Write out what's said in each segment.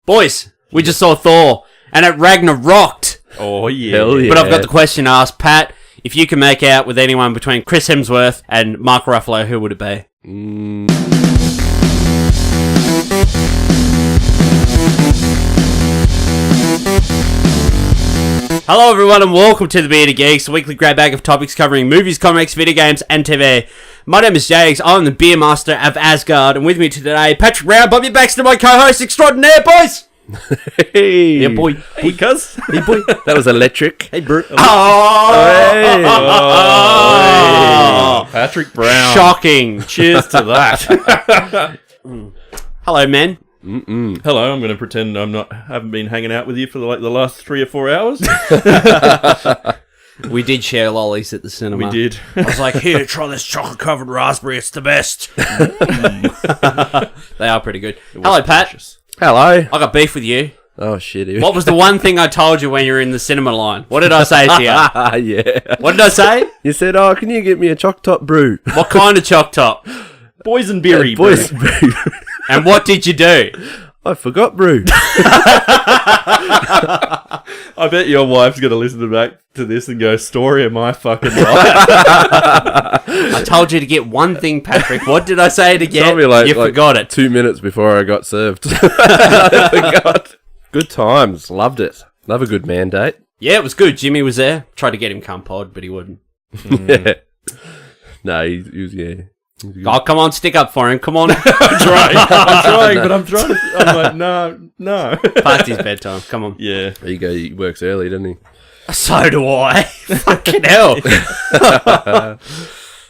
Boys, we just saw Thor, and it Ragnaroked. Oh, yeah. Hell yeah. But I've got the question asked. Pat, if you can make out with anyone between Chris Hemsworth and Mark Ruffalo, who would it be? Hello everyone and welcome to the Bearded Geeks, a weekly grab bag of topics covering movies, comics, video games and TV. My name is Jags, I'm the beer master of Asgard, and with me today, Patrick Brown, Bobby Baxter, my co-host extraordinaire, boys! Hey, Yeah, boy. Hey, cuz. Hey, boy. that was electric. Hey, bro. Oh, Patrick Brown. Shocking. Cheers to that. Hello, men. Hello, I'm going to pretend haven't been hanging out with you for the last 3 or 4 hours. We did share lollies at the cinema. We did. I was like, here, try this chocolate-covered raspberry, it's the best. They are pretty good. Hello, Pat. Delicious. Hello. I got beef with you. Oh, shit. What was the one thing I told you when you were in the cinema line? What did I say to you? Yeah. What did I say? You said, oh, can you get me a choc top brew? What kind of choc top? Boysenberry. Boys brew. And what did you do? I forgot brew. I bet your wife's going to listen back to this and go, story of my fucking life. I told you to get one thing, Patrick. What did I say to get? Told me You forgot it. 2 minutes before I got served. I forgot. Good times. Loved it. Love a good mandate. Yeah, it was good. Jimmy was there. Tried to get him come pod, but he wouldn't. Yeah. No, he was, yeah. Oh, come on, stick up for him. Come on. I'm trying, but I'm trying to... I'm like, no. Past his bedtime. Come on. Yeah. There you go. He works early, doesn't he? So do I. Fucking hell.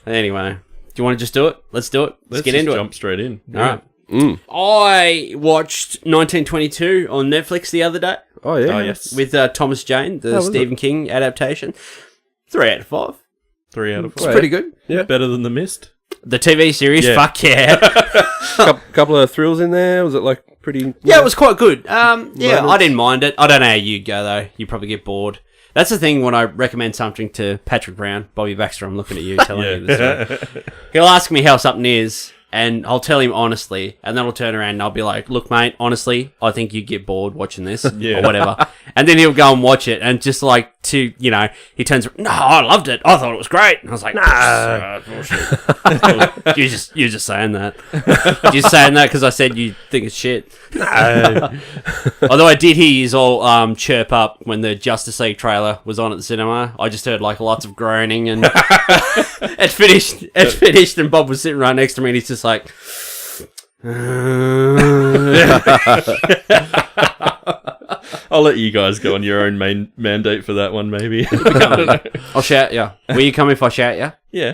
Anyway, do you want to just do it? Let's do it. Let's get into jump straight in. All right. I watched 1922 on Netflix the other day Oh, yeah. Oh, yes. with Thomas Jane, the Stephen King adaptation. 3 out of 5. 3 out of 4. It's pretty good. Yeah. Better than The Mist. The TV series, Yeah. fuck yeah. Couple of thrills in there. Was it like pretty... Yeah, it was quite good. Yeah, Moments. I didn't mind it. I don't know how you'd go, though. You probably get bored. That's the thing when I recommend something to Patrick Brown, Bobby Baxter, I'm looking at you, telling you this. He'll ask me how something is, and I'll tell him honestly, and then I'll turn around and I'll be like, look, mate, honestly, I think you'd get bored watching this, Yeah. or whatever. And then he'll go and watch it, and just like he turns around, no, I loved it. I thought it was great. And I was like, nah. Bullshit. You're just saying that. You're just saying that because I said you think it's shit. No. Although I did hear you all chirp up when the Justice League trailer was on at the cinema. I just heard like lots of groaning, and it finished, and Bob was sitting right next to me, and he's just like, I'll let you guys go on your own main mandate for that one, maybe. I'll shout ya. Will you come if I shout ya? Yeah.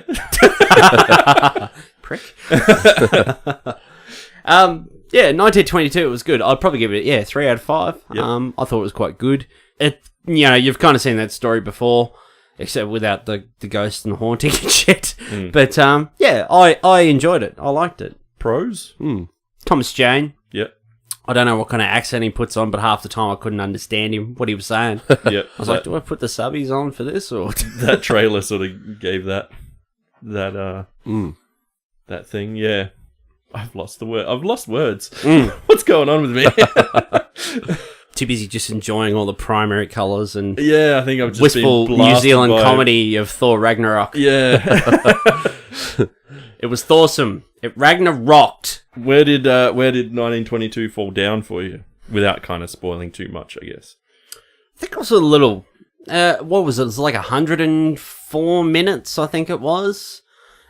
Prick. Yeah, 1922, it was good. I'd probably give it, 3 out of 5. Yep. I thought it was quite good. You've kind of seen that story before, except without the ghost and the haunting and shit. But, I enjoyed it. I liked it. Pros? Thomas Jane. Yep. I don't know what kind of accent he puts on, but half the time I couldn't understand him, what he was saying. Yep. I was like, do I put the subbies on for this, or...? That trailer sort of gave that thing, yeah. I've lost the word. I've lost words. What's going on with me? Too busy just enjoying all the primary colours and Yeah, I think I've just wistful been New blasted Zealand by... comedy of Thor Ragnarok. Yeah. It was Thorsome. It Ragnaroked. Where did 1922 fall down for you? Without kind of spoiling too much, I guess. I think it was a little... what was it? It was like 104 minutes, I think it was.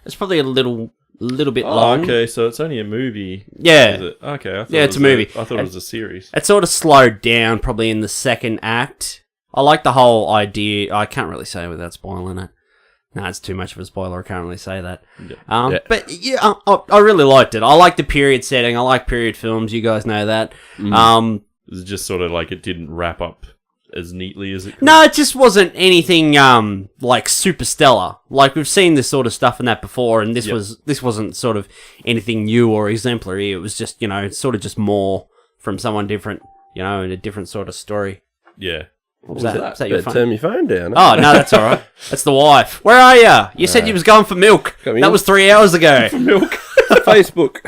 It's probably a little bit long. Okay, so it's only a movie. Yeah. Is it? Okay, I thought Yeah, it's a movie. I thought it was a series. It sort of slowed down probably in the second act. I like the whole idea. I can't really say without spoiling it. No, it's too much of a spoiler. I can't really say that. Yeah. But yeah, I really liked it. I like the period setting. I like period films. You guys know that. It was just sort of like it didn't wrap up as neatly as it could. No, it just wasn't anything like super stellar. Like we've seen this sort of stuff in that before, and this wasn't sort of anything new or exemplary. It was just sort of just more from someone different, and a different sort of story. Yeah. What was that? Was that your Better phone? turn your phone down. Oh, no, that's all right. That's the wife. Where are you? You said you was going for milk. Got me That in. was 3 hours ago. Milk. Facebook.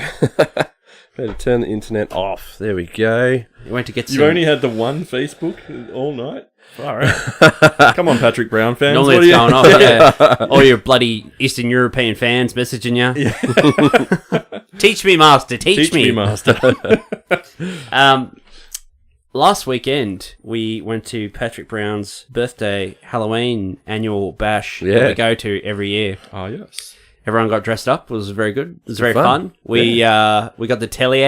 Better turn the internet off. There we go. You went to get You've some... only had the one Facebook all night? Far out. Come on, Patrick Brown fans. Normally what it's are you- going off. Yeah. All your bloody Eastern European fans messaging you. Teach me, master. Teach me. master. Last weekend, we went to Patrick Brown's birthday Halloween annual bash that Yeah. we go to every year. Oh, yes. Everyone got dressed up. It was very good. It was very fun. fun. We got the telly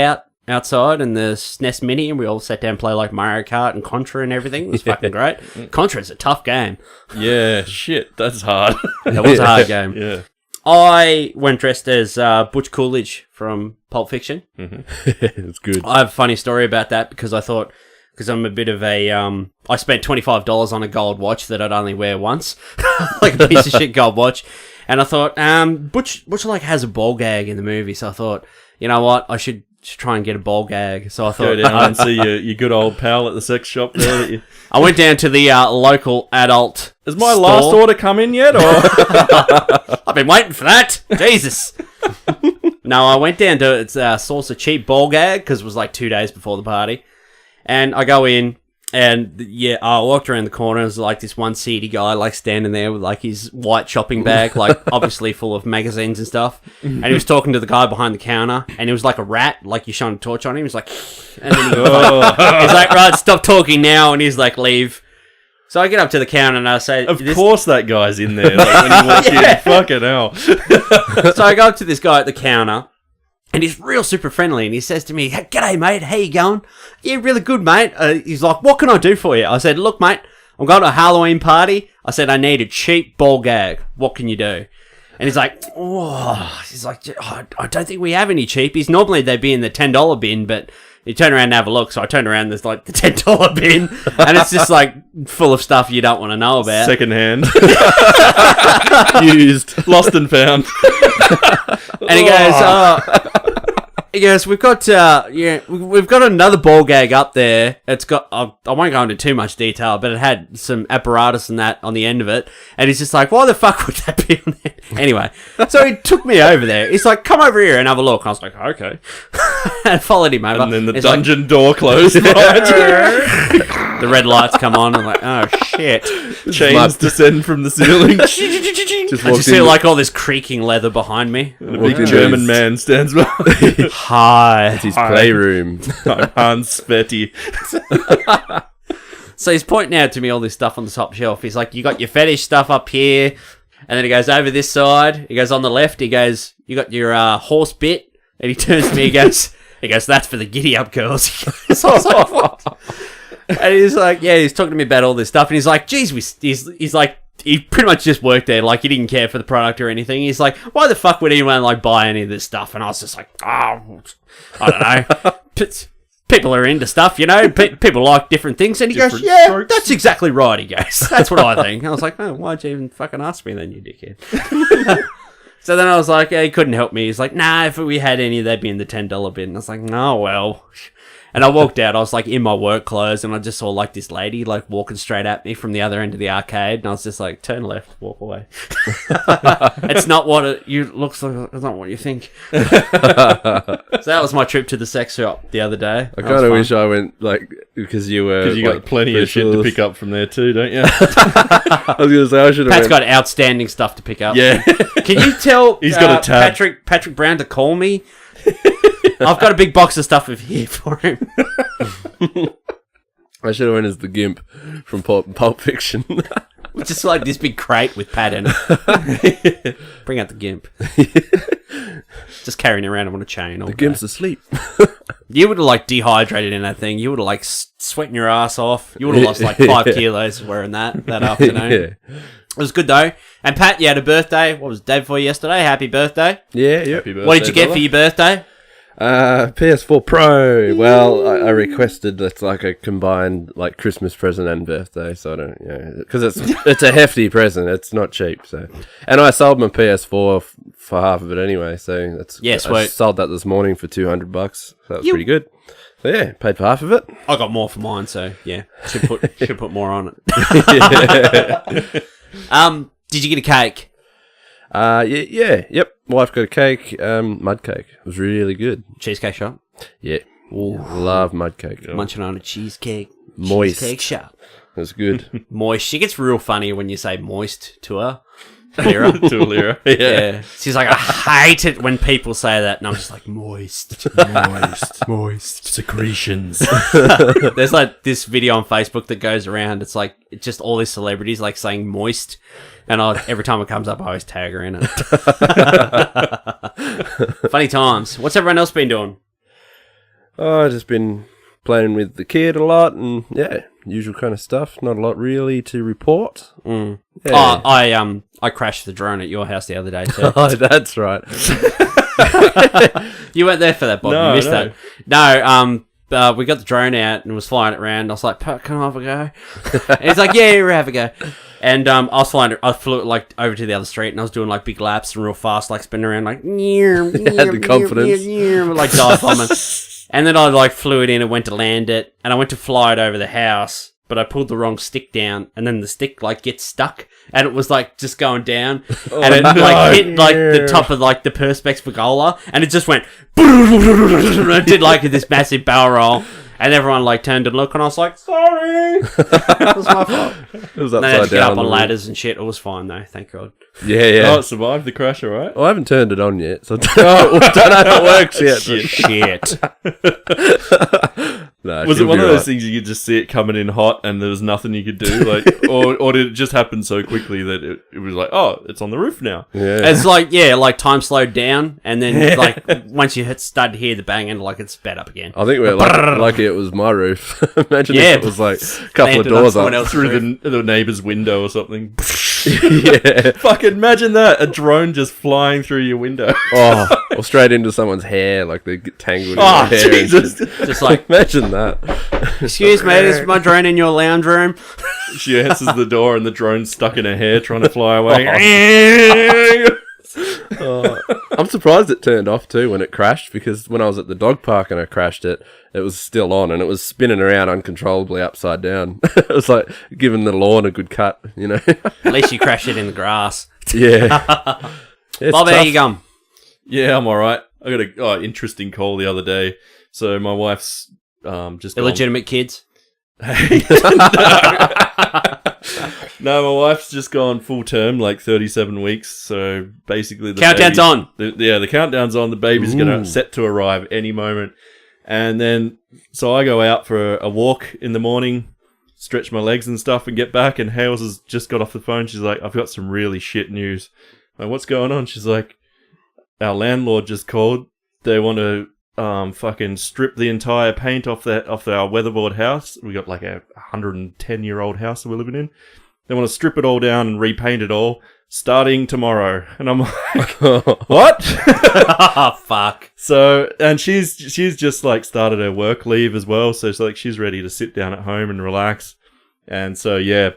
outside and the SNES Mini, and we all sat down and play like Mario Kart and Contra and everything. It was fucking great. Contra's a tough game. Yeah, shit. That's hard. That was a hard game. Yeah. I went dressed as Butch Coolidge from Pulp Fiction. It's good. I have a funny story about that because I thought, because I'm a bit of a, I spent $25 on a gold watch that I'd only wear once, like a piece of shit gold watch, and I thought, Butch like has a ball gag in the movie, so I thought, you know what, I should try and get a ball gag. So I Go thought, down and see your good old pal at the sex shop there. that you- I went down to the local adult. Has my store. last order come in yet? Or I've been waiting for that. Jesus. No, I went down to source a cheap ball gag because it was like 2 days before the party. And I go in, and I walked around the corner. There's like this one seedy guy, like standing there with like his white shopping bag, like obviously full of magazines and stuff. And he was talking to the guy behind the counter, and it was like a rat, like you shone a torch on him. He was like, and then he's like, right, stop talking now. And he's like, leave. So I get up to the counter and I say, of course that guy's in there. Like when you walk in, fucking hell. So I go up to this guy at the counter, and he's real super friendly, and he says to me, hey, g'day, mate, how you going? Yeah, really good, mate. He's like, what can I do for you? I said, look, mate, I'm going to a Halloween party. I said, I need a cheap ball gag. What can you do? And he's like, oh, I don't think we have any cheapies. Normally they'd be in the $10 bin, but you turn around and have a look. So I turn around, there's like the $10 bin, and it's just like full of stuff you don't want to know about. Secondhand. Used. Lost and found. And he goes, we've got another ball gag up there. It's got, I won't go into too much detail, but it had some apparatus and that on the end of it. And he's just like, why the fuck would that be on there? Anyway, so he took me over there. He's like, come over here and have a look. I was like, okay. And followed him over. And then the He's dungeon door closed. Behind you. the red lights come on. I'm like, oh shit. Chains descend from the ceiling. Just I just walked feel in. like all this creaking leather behind me. And a Walked big into German his- man stands by. Hi. It's his playroom. I'm Hans Fetty. So he's pointing out to me all this stuff on the top shelf. He's like, you got your fetish stuff up here. And then he goes over this side. He goes on the left. He goes, you got your horse bit. And he turns to me. He goes, that's for the giddy up girls. So I was like, what? And he's like, yeah, he's talking to me about all this stuff. And he's like, geez, he's like, he pretty much just worked there. Like, he didn't care for the product or anything. He's like, why the fuck would anyone like buy any of this stuff? And I was just like, oh, I don't know. People are into stuff, you know. People like different things. And he goes, Different yeah, strokes. that's exactly right. He goes, that's what I think. I was like, oh, why'd you even fucking ask me then, you dickhead? So then I was like, yeah, he couldn't help me. He's like, nah, if we had any, they'd be in the $10 bin. And I was like, no, well. And I walked out. I was like in my work clothes, and I just saw like this lady like walking straight at me from the other end of the arcade, and I was just like, turn left, walk away. It's not what it looks like. It's not what you think. So that was my trip to the sex shop the other day. I kind of wish I went, like, because you were... Because you got plenty of shit to pick up from there too, don't you? I was going to say, I should have Pat's got outstanding stuff to pick up. Yeah. Can you tell He's got a tab. Patrick Brown to call me? I've got a big box of stuff over here for him. I should have went as the Gimp from Pulp Fiction. Just like this big crate with Pat in it. Bring out the Gimp. Just carrying it around on a chain. The Gimp's asleep. You would have like dehydrated in that thing. You would have like sweating your ass off. You would have lost like 5 kilos wearing that afternoon. Yeah. It was good though. And Pat, you had a birthday. What was the day before yesterday? Happy birthday. Yeah, yeah. Happy birthday, What did you get brother. for your birthday? PS4 Pro. Well, I requested that's like a combined like Christmas present and birthday, so I don't, because it's a hefty present. It's not cheap, so. And I sold my PS4 for half of it anyway, so that's Yeah, I sweet. sold that this morning for $200, so that was You- pretty good. So yeah, paid for half of it. I got more for mine, so yeah, should put more on it. Did you get a cake? Yep. wife got a cake, mud cake. It was really good. Cheesecake shop. Yeah. Love mud cake. Munching on a cheesecake. Moist. Cheesecake shop. It was good. Moist. She gets real funny when you say moist to her. Lyra. To Lyra. Yeah. She's like, I hate it when people say that. And I'm just like, moist. Moist. Secretions. There's like this video on Facebook that goes around. It's like, it's just all these celebrities like saying moist. And every time it comes up, I always tag her in it. Funny times. What's everyone else been doing? Oh, I've just been playing with the kid a lot and, yeah, usual kind of stuff. Not a lot really to report. Mm. Yeah. Oh, I crashed the drone at your house the other day too. Oh, that's right. You weren't there for that, Bob. No, you missed no. that. No, we got the drone out and was flying it around. I was like, "Pat, can I have a go?" And he's like, "Yeah, have a go." And I flew it like over to the other street and I was doing like big laps and real fast, like spinning around, like Had the confidence. like dive bombing. And then I like flew it in and went to land it, and I went to fly it over the house, but I pulled the wrong stick down, and then the stick like gets stuck, and it was like just going down, and it like hit like the top of like the perspex pergola, and it just went. It did like this massive barrel roll, and everyone like turned and looked, and I was like, "Sorry, it was my fault." It was And I had upside to get up down. on ladders and shit. It was fine though, thank God. Yeah. Oh, it survived the crash, all right? Well, I haven't turned it on yet, so I don't know if it works yet. Shit. No, Was it she'll one be of those right. things you could just see it coming in hot and there was nothing you could do? Like, or did it just happen so quickly that it was like, oh, it's on the roof now? Yeah. It's like, like time slowed down, and then like once you start to hear the bang, and like it's sped up again. I think we're lucky it was my roof. Imagine Yeah. if it was like a couple of Landed on doors someone up. else's Through roof. the neighbor's window or something. Yeah. Fucking imagine that. A drone just flying through your window. Oh, or straight into someone's hair, like they get tangled in Oh, their hair. and Jesus. shit. Just like, Imagine that. excuse me, is my drone in your lounge room? She answers the door and the drone's stuck in her hair trying to fly away. Oh, I'm surprised it turned off too when it crashed, because when I was at the dog park and I crashed it, it was still on and it was spinning around uncontrollably upside down. It was like giving the lawn a good cut, you know? At least you crashed it in the grass. Yeah. It's Bob, how tough. you going? Yeah, I'm alright. I got a interesting call the other day. So my wife's just gone- Illegitimate kids? No, my wife's just gone full term, like 37 weeks. So basically, the Countdown's on. The countdown's on. The baby's gonna set to arrive any moment. And then, so I go out for a walk in the morning, stretch my legs and stuff, and get back. And Hales has just got off the phone. She's like, "I've got some really shit news." I'm like, "What's going on?" She's like, "Our landlord just called. They want to fucking strip the entire paint off our weatherboard house. We got like a 110-year-old house that we're living in. They want to strip it all down and repaint it all starting tomorrow." And I'm like, "What?" Oh, fuck. So, and she's just like started her work leave as well. So it's like she's ready to sit down at home and relax. And so, yeah,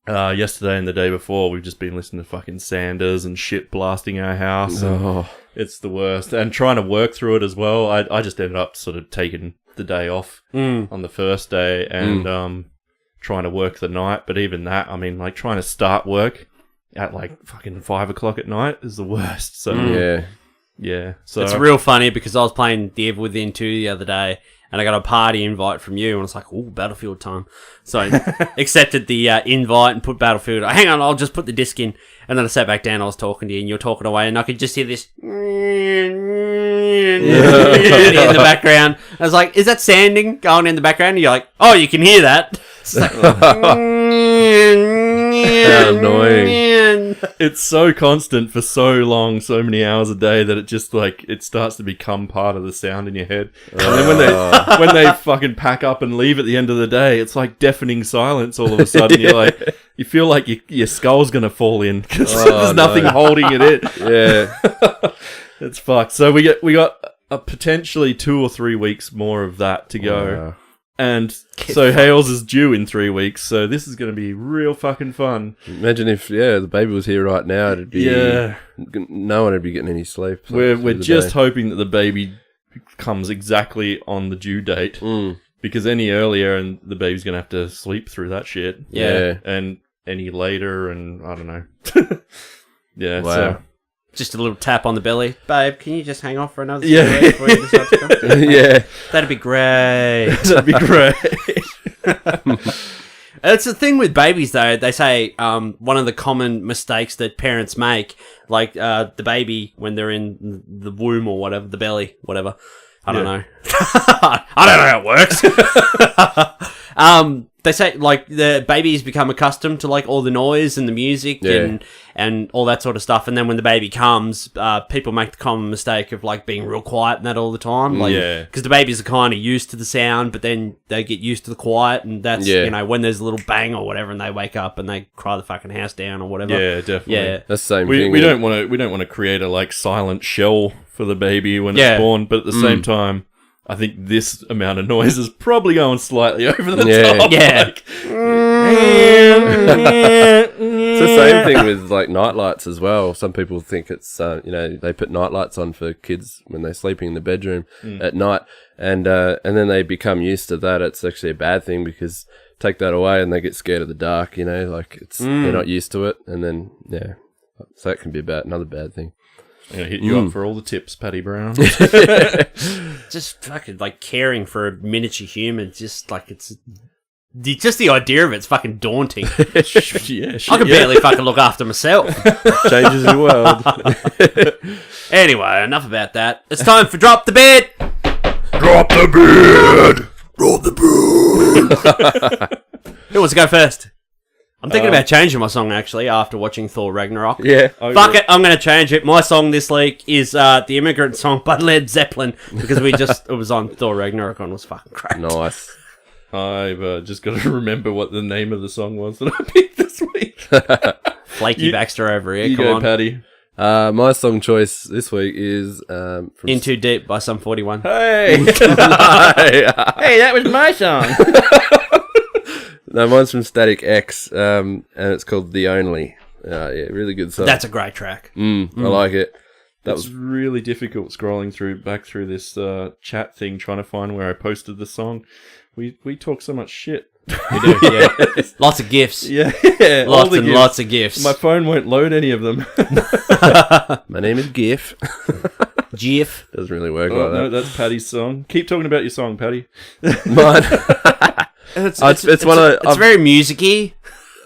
yesterday and the day before, we've just been listening to fucking Sanders and shit blasting our house. And Oh, it's the worst. And trying to work through it as well. I just ended up sort of taking the day off on the first day and trying to work the night. But even that, I mean, like trying to start work at like fucking 5 o'clock at night is the worst. So yeah. So It's real funny because I was playing The Evil Within 2 the other day, and I got a party invite from you, and I was like, "Ooh, Battlefield time." So I accepted the invite and put Battlefield. Hang on, I'll just put the disc in. And then I sat back down, I was talking to you, and you were talking away, and I could just hear this in the background. I was like, "Is that sanding going in the background?" And you're like, "Oh, you can hear that." It's like, how annoying. it's so constant for so long, so many hours a day that it just like it starts to become part of the sound in your head. And then when they fucking pack up and leave at the end of the day, it's like deafening silence all of a sudden. You're like, you feel like your skull's gonna fall in because there's nothing holding it in. Yeah. It's fucked. So we got potentially 2 or 3 weeks more of that to go. Wow. And so Hales is due in 3 weeks, so this is going to be real fucking fun. Imagine if, the baby was here right now, it'd be... Yeah. No one would be getting any sleep. We're through the just day. hoping that the baby comes exactly on the due date, because any earlier and the baby's going to have to sleep through that shit. Yeah. And any later and I don't know. Yeah, Wow. so Just a little tap on the belly. Babe, can you just hang off for another Yeah. cigarette before you decide to come? Yeah. That'd be great. That'd be great. It's the thing with babies, though. They say one of the common mistakes that parents make, like the baby when they're in the womb or whatever, the belly, whatever. I don't know. I don't know how it works. They say, like, the babies become accustomed to, like, all the noise and the music and all that sort of stuff. And then when the baby comes, people make the common mistake of, like, being real quiet and that all the time. Like, because the babies are kind of used to the sound, but then they get used to the quiet. And that's, you know, when there's a little bang or whatever and they wake up and they cry the fucking house down or whatever. Yeah, definitely. Yeah. That's the same thing. We don't want to create a, like, silent shell for the baby when it's born, but at the same time, I think this amount of noise is probably going slightly over the top. Yeah. Like, It's the same thing with like nightlights as well. Some people think it's you know, they put nightlights on for kids when they're sleeping in the bedroom at night, and then they become used to that. It's actually a bad thing because take that away and they get scared of the dark. You know, like it's they're not used to it, and then so that can be another bad thing. I'm going to hit you up for all the tips, Paddy Brown. Just fucking, like, caring for a miniature human, just, like, it's... Just the idea of it's fucking daunting. I can barely fucking look after myself. Changes your world. Anyway, enough about that. It's time for Drop the Bed! Drop the beard! Drop the beard! Who wants to go first? I'm thinking about changing my song, actually, after watching Thor Ragnarok. Yeah. Fuck it, I'm going to change it. My song this week is The Immigrant Song by Led Zeppelin, because it was on Thor Ragnarok and it was fucking great. Nice. I've just got to remember what the name of the song was that I picked this week. Flaky Baxter over here, You come go, on. Paddy. My song choice this week is from In Too Deep by Sum 41. Hey! No. Hey, that was my song! No, mine's from Static X, and it's called The Only. Yeah, really good song. That's a great track. I like it. That was really difficult scrolling back through this chat thing, trying to find where I posted the song. We talk so much shit. We do, yeah. Lots of gifts. Yeah. Lots and lots of gifts. My phone won't load any of them. My name is GIF. GIF. Doesn't really work Oh, like that. no, that's Paddy's song. Keep talking about your song, Paddy. Mine. It's very music-y.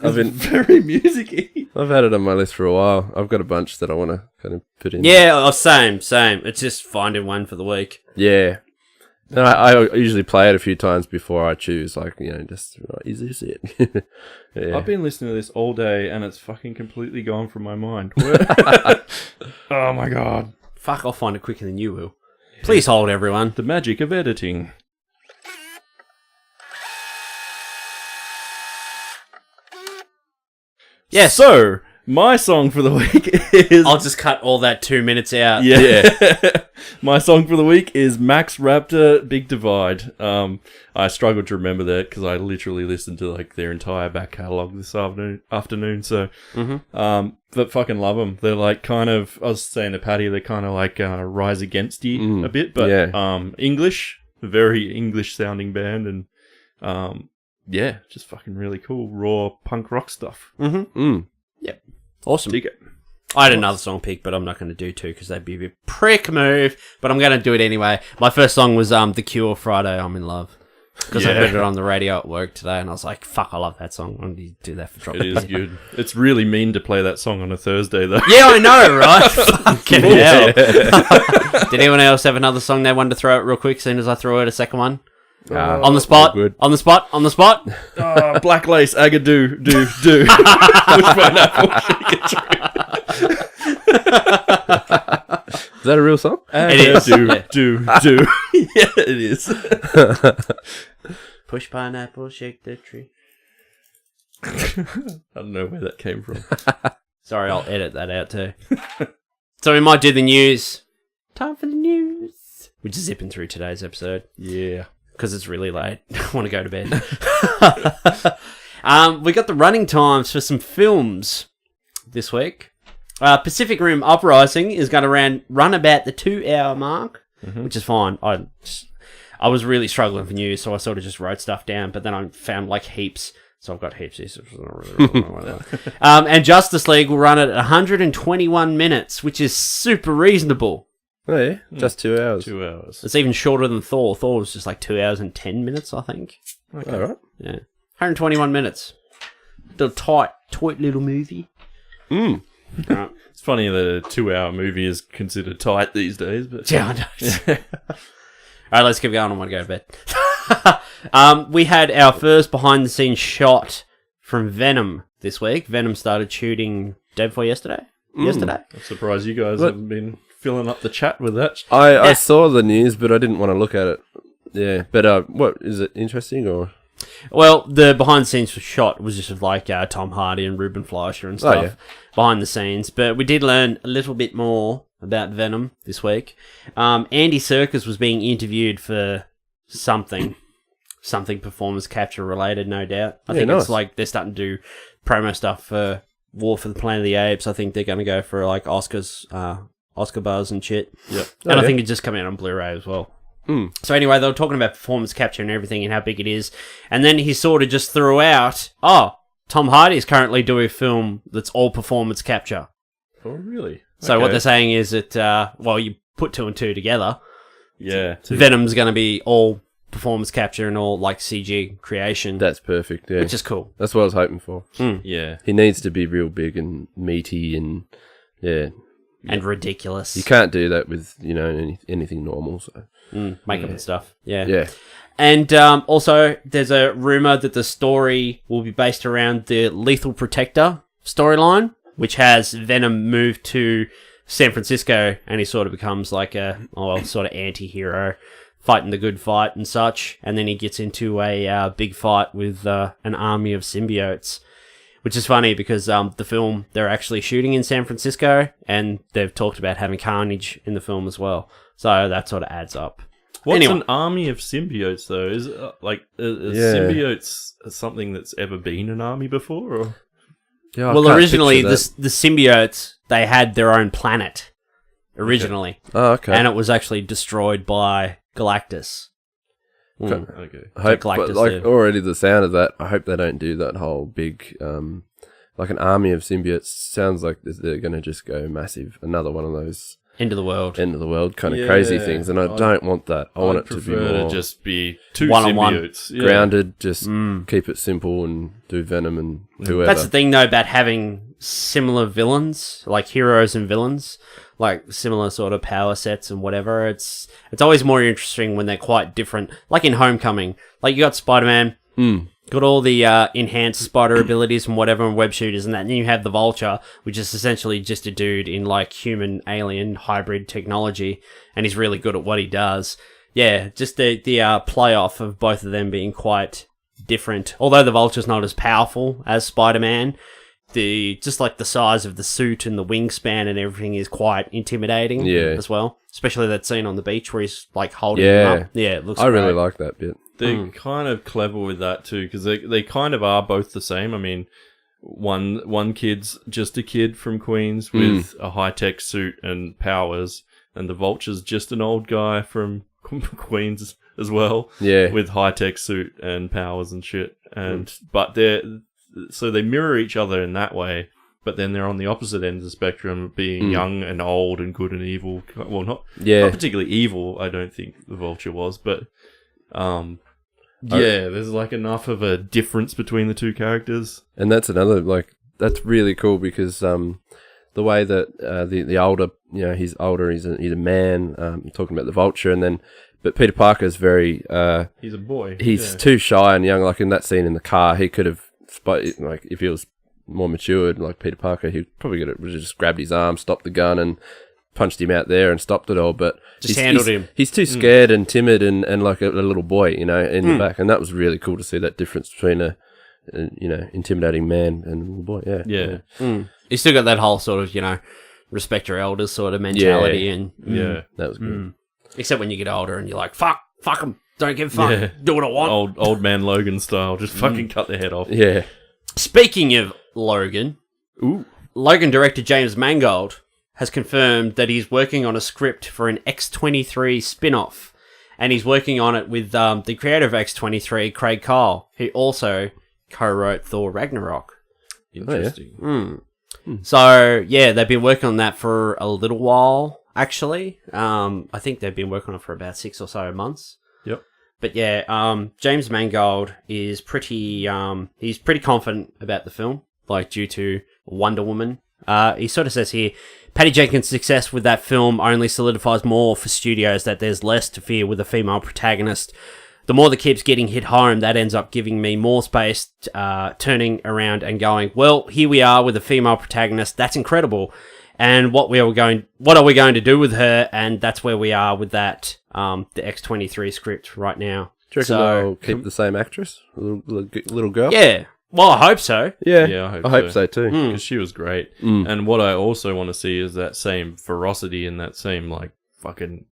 I've been very music-y. I've had it on my list for a while. I've got a bunch that I want to kind of put in. Yeah, same. It's just finding one for the week. Yeah. No, I usually play it a few times before I choose. Like, you know, just is this it? Yeah. I've been listening to this all day, and it's fucking completely gone from my mind. Oh my god! Fuck, I'll find it quicker than you will. Please hold, everyone. The magic of editing. Yes. So, my song for the week is... I'll just cut all that 2 minutes out. Yeah. My song for the week is Max Raptor, Big Divide. I struggled to remember that because I literally listened to like their entire back catalogue this afternoon. So, but fucking love them. They're like kind of, I was saying to Paddy, they're kind of like Rise Against You a bit, but English, very English sounding band, and yeah, just fucking really cool, raw punk rock stuff. Yep. Awesome. Dig it. I had another song pick, but I'm not going to do two because that'd be a bit prick move, but I'm going to do it anyway. My first song was The Cure, Friday, I'm in Love. Because I heard it on the radio at work today, and I was like, fuck, I love that song. I'm going to do that for Drop. It is good. It's really mean to play that song on a Thursday, though. Yeah, I know, right? Fucking hell. Did anyone else have another song they wanted to throw out real quick as soon as I throw out a second one? On the spot. On the spot. On the spot. Black Lace, Agadoo, do. With pineapple, shake it tree. Is that a real song? It is. Do. Yeah, it is. Push pineapple, shake the tree. I don't know where that came from. Sorry, I'll edit that out too. So we might do the news. Time for the news. We're just zipping through today's episode. Yeah. Because it's really late. I want to go to bed. We got the running times for some films this week. Pacific Rim Uprising is going to run about the 2-hour mark, which is fine. I was really struggling for news, so I sort of just wrote stuff down, but then I found like heaps. So I've got heaps of these. And Justice League will run at 121 minutes, which is super reasonable. Oh, yeah? Just 2 hours. 2 hours. It's even shorter than Thor. Thor was just like 2 hours and 10 minutes, I think. Okay. All right. Yeah. 121 minutes. The tight little movie. Mm. Right. It's funny that a 2-hour movie is considered tight these days, but Yeah, I know. Alright, let's keep going. I want to go to bed. We had our first behind-the-scenes shot from Venom this week. Venom started shooting day before yesterday. Yesterday. I'm surprised you guys haven't been filling up the chat with that. I saw the news, but I didn't want to look at it. Yeah, but what, is it interesting or...? Well, the behind-the-scenes shot was just of like Tom Hardy and Ruben Fleischer and stuff behind the scenes. But we did learn a little bit more about Venom this week. Andy Serkis was being interviewed for something performance capture related, no doubt. I think it's like they're starting to do promo stuff for War for the Planet of the Apes. I think they're going to go for like Oscar buzz and shit. Yep. And I think it's just coming out on Blu-ray as well. So anyway, they were talking about performance capture and everything and how big it is. And then he sort of just threw out, Tom Hardy is currently doing a film that's all performance capture. Oh, really? So what they're saying is that, you put 2 and 2 together. Yeah. Venom's going to be all performance capture and all like CG creation. That's perfect, yeah. Which is cool. That's what I was hoping for. Yeah. He needs to be real big and meaty and, yeah. And ridiculous. You can't do that with, anything normal, so... makeup and stuff. Yeah. Yeah. And also, there's a rumor that the story will be based around the Lethal Protector storyline, which has Venom moved to San Francisco, and he sort of becomes like sort of anti-hero, fighting the good fight and such. And then he gets into a big fight with an army of symbiotes, which is funny because the film, they're actually shooting in San Francisco, and they've talked about having Carnage in the film as well. So that sort of adds up. What's an army of symbiotes, though? Is symbiotes something that's ever been an army before? Or? Yeah, well, originally, the symbiotes, they had their own planet, originally. Okay. Oh, okay. And it was actually destroyed by Galactus. Okay. I hope, Galactus already the sound of that, I hope they don't do that whole big, like an army of symbiotes. Sounds like they're going to just go massive. Another one of those... End of the world kind of crazy things, and I don't want that. I want it to be more... to just be 2 one-on-one. symbiotes. Yeah. Grounded, just keep it simple and do Venom and whoever. That's the thing, though, about having similar villains, like heroes and villains, like similar sort of power sets and whatever. It's always more interesting when they're quite different. Like in Homecoming, like you got Spider-Man, got all the enhanced spider abilities and whatever, and web shooters and that. And then you have the Vulture, which is essentially just a dude in like human alien hybrid technology, and he's really good at what he does. Yeah, just the play off of both of them being quite different. Although the Vulture's not as powerful as Spider-Man, just like the size of the suit and the wingspan and everything is quite intimidating as well. Especially that scene on the beach where he's like holding him up. Yeah, it looks great. really like that bit. They're kind of clever with that too, because they kind of are both the same. I mean, one kid's just a kid from Queens with a high-tech suit and powers, and the Vulture's just an old guy from Queens as well, with high-tech suit and powers and shit. And but they mirror each other in that way. But then they're on the opposite end of the spectrum, being young and old and good and evil. Well, not particularly evil, I don't think the Vulture was, but there's like enough of a difference between the two characters. And that's another, that's really cool because the way that the older, he's older, he's a man, talking about the Vulture, but Peter Parker's very... he's a boy. He's too shy and young, like in that scene in the car, he could have, if he was more matured, like Peter Parker, he probably could have just grabbed his arm, stopped the gun, and punched him out there and stopped it all. But handled him. He's too scared and timid and like a little boy, in the back. And that was really cool to see that difference between a intimidating man and a little boy. Yeah. He's still got that whole sort of, respect your elders sort of mentality. That was good. Except when you get older and you're like, fuck them, don't give a fuck, do what I want. Old man Logan style, just fucking cut their head off. Yeah. Speaking of Logan, Logan director James Mangold has confirmed that he's working on a script for an X-23 spin-off, and he's working on it with the creator of X-23, Craig Kyle, who also co-wrote Thor Ragnarok. Interesting. So, yeah, they've been working on that for a little while, actually. I think they've been working on it for about 6 or so months. Yep. But yeah, James Mangold is he's pretty confident about the film, like due to Wonder Woman. He sort of says here, Patty Jenkins' success with that film only solidifies more for studios that there's less to fear with a female protagonist. The more that keeps getting hit home, that ends up giving me more space, turning around and going, well, here we are with a female protagonist. That's incredible. And what are we going to do with her? And that's where we are with that, the X-23 script right now. Do you reckon they'll keep the same actress? Little girl? Yeah. Well, I hope so. Yeah, I hope so too. Because she was great. And what I also want to see is that same ferocity and that same, like, fucking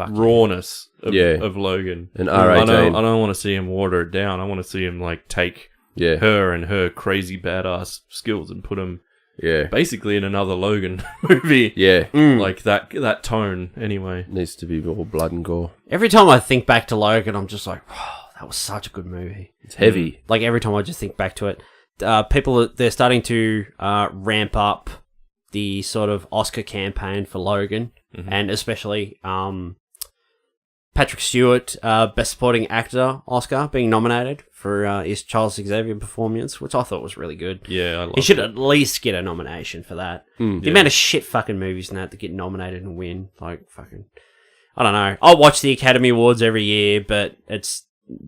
rawness of Logan. And R18. I don't want to see him water it down. I want to see him, like, take her and her crazy badass skills and put them basically in another Logan movie. Yeah. Like that tone, anyway. Needs to be all blood and gore. Every time I think back to Logan, I'm just like, oh, that was such a good movie. It's heavy. Like, every time I just think back to it. They're starting to ramp up the sort of Oscar campaign for Logan, and especially Patrick Stewart, Best Supporting Actor Oscar, being nominated for his Charles Xavier performance, which I thought was really good. Yeah, I love He should at least get a nomination for that. The amount of shit fucking movies and that get nominated and win, like, fucking... I don't know. I'll watch the Academy Awards every year, but it's,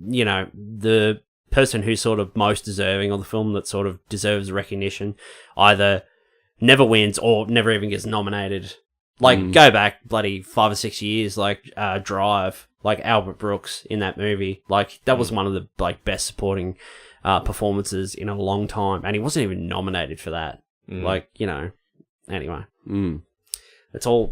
you know, the person who's sort of most deserving, or the film that sort of deserves recognition, either never wins or never even gets nominated. Like, go back bloody 5 or 6 years, like, Drive, like, Albert Brooks in that movie. Like, that was one of the, like, best supporting performances in a long time, and he wasn't even nominated for that. Like, you know, anyway. It's all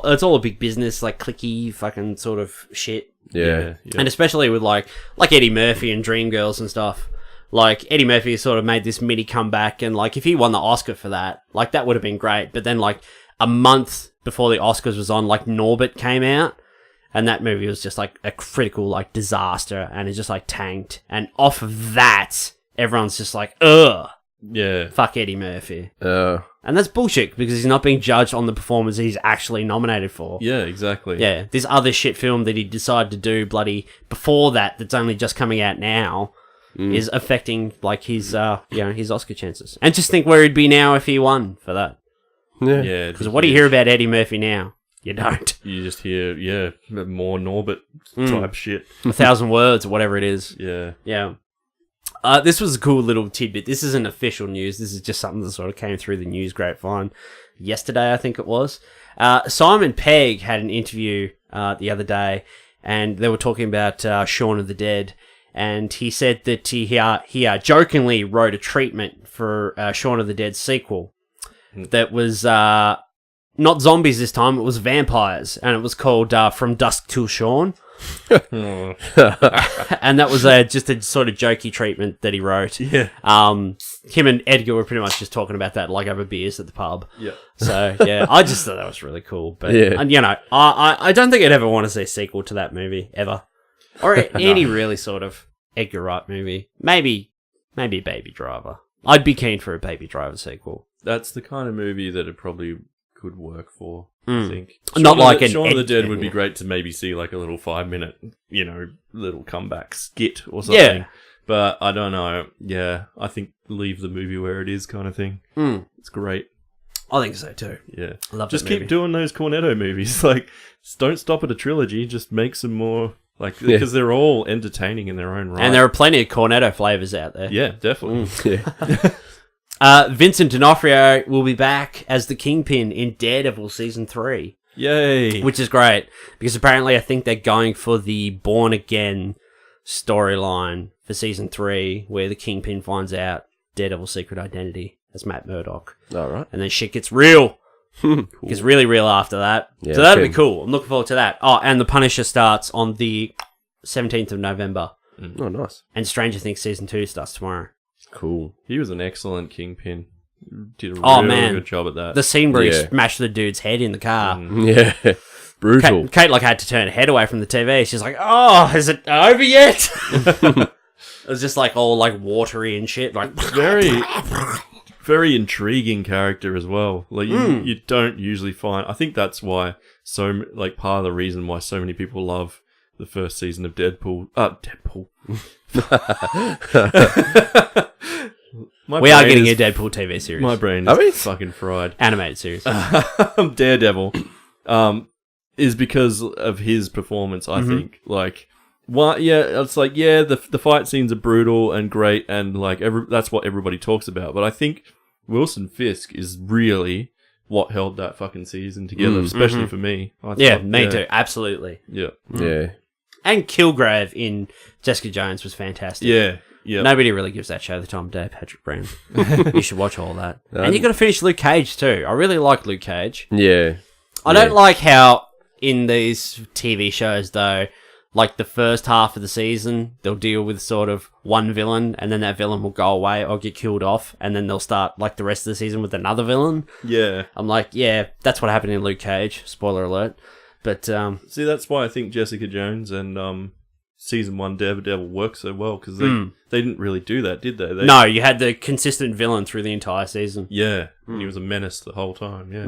a big business, like, clicky fucking sort of shit. Yeah. And especially with, like Eddie Murphy and Dreamgirls and stuff. Like, Eddie Murphy sort of made this mini comeback, and, like, if he won the Oscar for that, like, that would have been great. But then, like, a month before the Oscars was on, like, Norbit came out, and that movie was just, like, a critical, like, disaster, and it just, like, tanked. And off of that, everyone's just like, ugh. Yeah. Fuck Eddie Murphy. And that's bullshit, because he's not being judged on the performance he's actually nominated for. Yeah, exactly. Yeah, this other shit film that he decided to do bloody before that's only just coming out now, is affecting, like, his, his Oscar chances. And just think where he'd be now if he won for that. Yeah. Because what do you hear about Eddie Murphy now? You don't. You just hear, more Norbit type shit. 1,000 words or whatever it is. Yeah. Yeah. This was a cool little tidbit. This isn't official news. This is just something that sort of came through the news grapevine yesterday, I think it was. Simon Pegg had an interview the other day, and they were talking about Shaun of the Dead, and he said that he jokingly wrote a treatment for Shaun of the Dead sequel that was not zombies this time, it was vampires, and it was called From Dusk Till Shaun. And that was just a sort of jokey treatment that he wrote. Yeah. Him and Edgar were pretty much just talking about that, like, over beers at the pub. Yeah. So yeah, I just thought that was really cool. But Yeah. you know, I don't think I'd ever want to see a sequel to that movie ever, or any really sort of Edgar Wright movie. Maybe Baby Driver. I'd be keen for a Baby Driver sequel. That's the kind of movie that it probably could work for, I think. Not like an Shaun of the Dead Ed- would be great to maybe see, like, a little 5-minute, little comeback skit or something. Yeah. But I don't know. Yeah, I think leave the movie where it is kind of thing. It's great. I think so too. Yeah. I love Just that keep movie. doing those Cornetto movies. Like, don't stop at a trilogy. Just make some more, like, because they're all entertaining in their own right. And there are plenty of Cornetto flavors out there. Yeah, definitely. Vincent D'Onofrio will be back as the Kingpin in Daredevil Season 3. Yay. Which is great, because apparently I think they're going for the Born Again storyline for Season 3, where the Kingpin finds out Daredevil's secret identity as Matt Murdock. All right. And then shit gets real. Gets really real after that. Yeah, so that'll be cool. I'm looking forward to that. Oh, and The Punisher starts on the 17th of November. Oh, nice. And Stranger Things Season 2 starts tomorrow. Cool. He was an excellent Kingpin. Did a really good job at that. The scene where he smashed the dude's head in the car. Yeah. Brutal. Kate like had to turn her head away from the TV. She's like, "Oh, is it over yet?" It was just like all like watery and shit. Like very intriguing character as well. Like you don't usually find. I think that's why part of the reason why so many people love the first season of Deadpool. We are getting a Deadpool TV series. My brain is fucking fried. Animated series. Daredevil is because of his performance, I think. Like, it's like, the fight scenes are brutal and great, and like that's what everybody talks about. But I think Wilson Fisk is really what held that fucking season together, especially for me. Me too. Absolutely. Yeah. Yeah. And Kilgrave in Jessica Jones was fantastic. Yeah. Yeah. Nobody really gives that show the time of day, Patrick Brown. You should watch all that. And you got to finish Luke Cage too. I really like Luke Cage. Yeah. I don't like how in these TV shows though, like the first half of the season, they'll deal with sort of one villain, and then that villain will go away or get killed off, and then they'll start like the rest of the season with another villain. Yeah. I'm like, that's what happened in Luke Cage. Spoiler alert. But see, that's why I think Jessica Jones and season 1 Daredevil works so well, because they didn't really do that, did they? No, you had the consistent villain through the entire season. Yeah, and he was a menace the whole time. Yeah.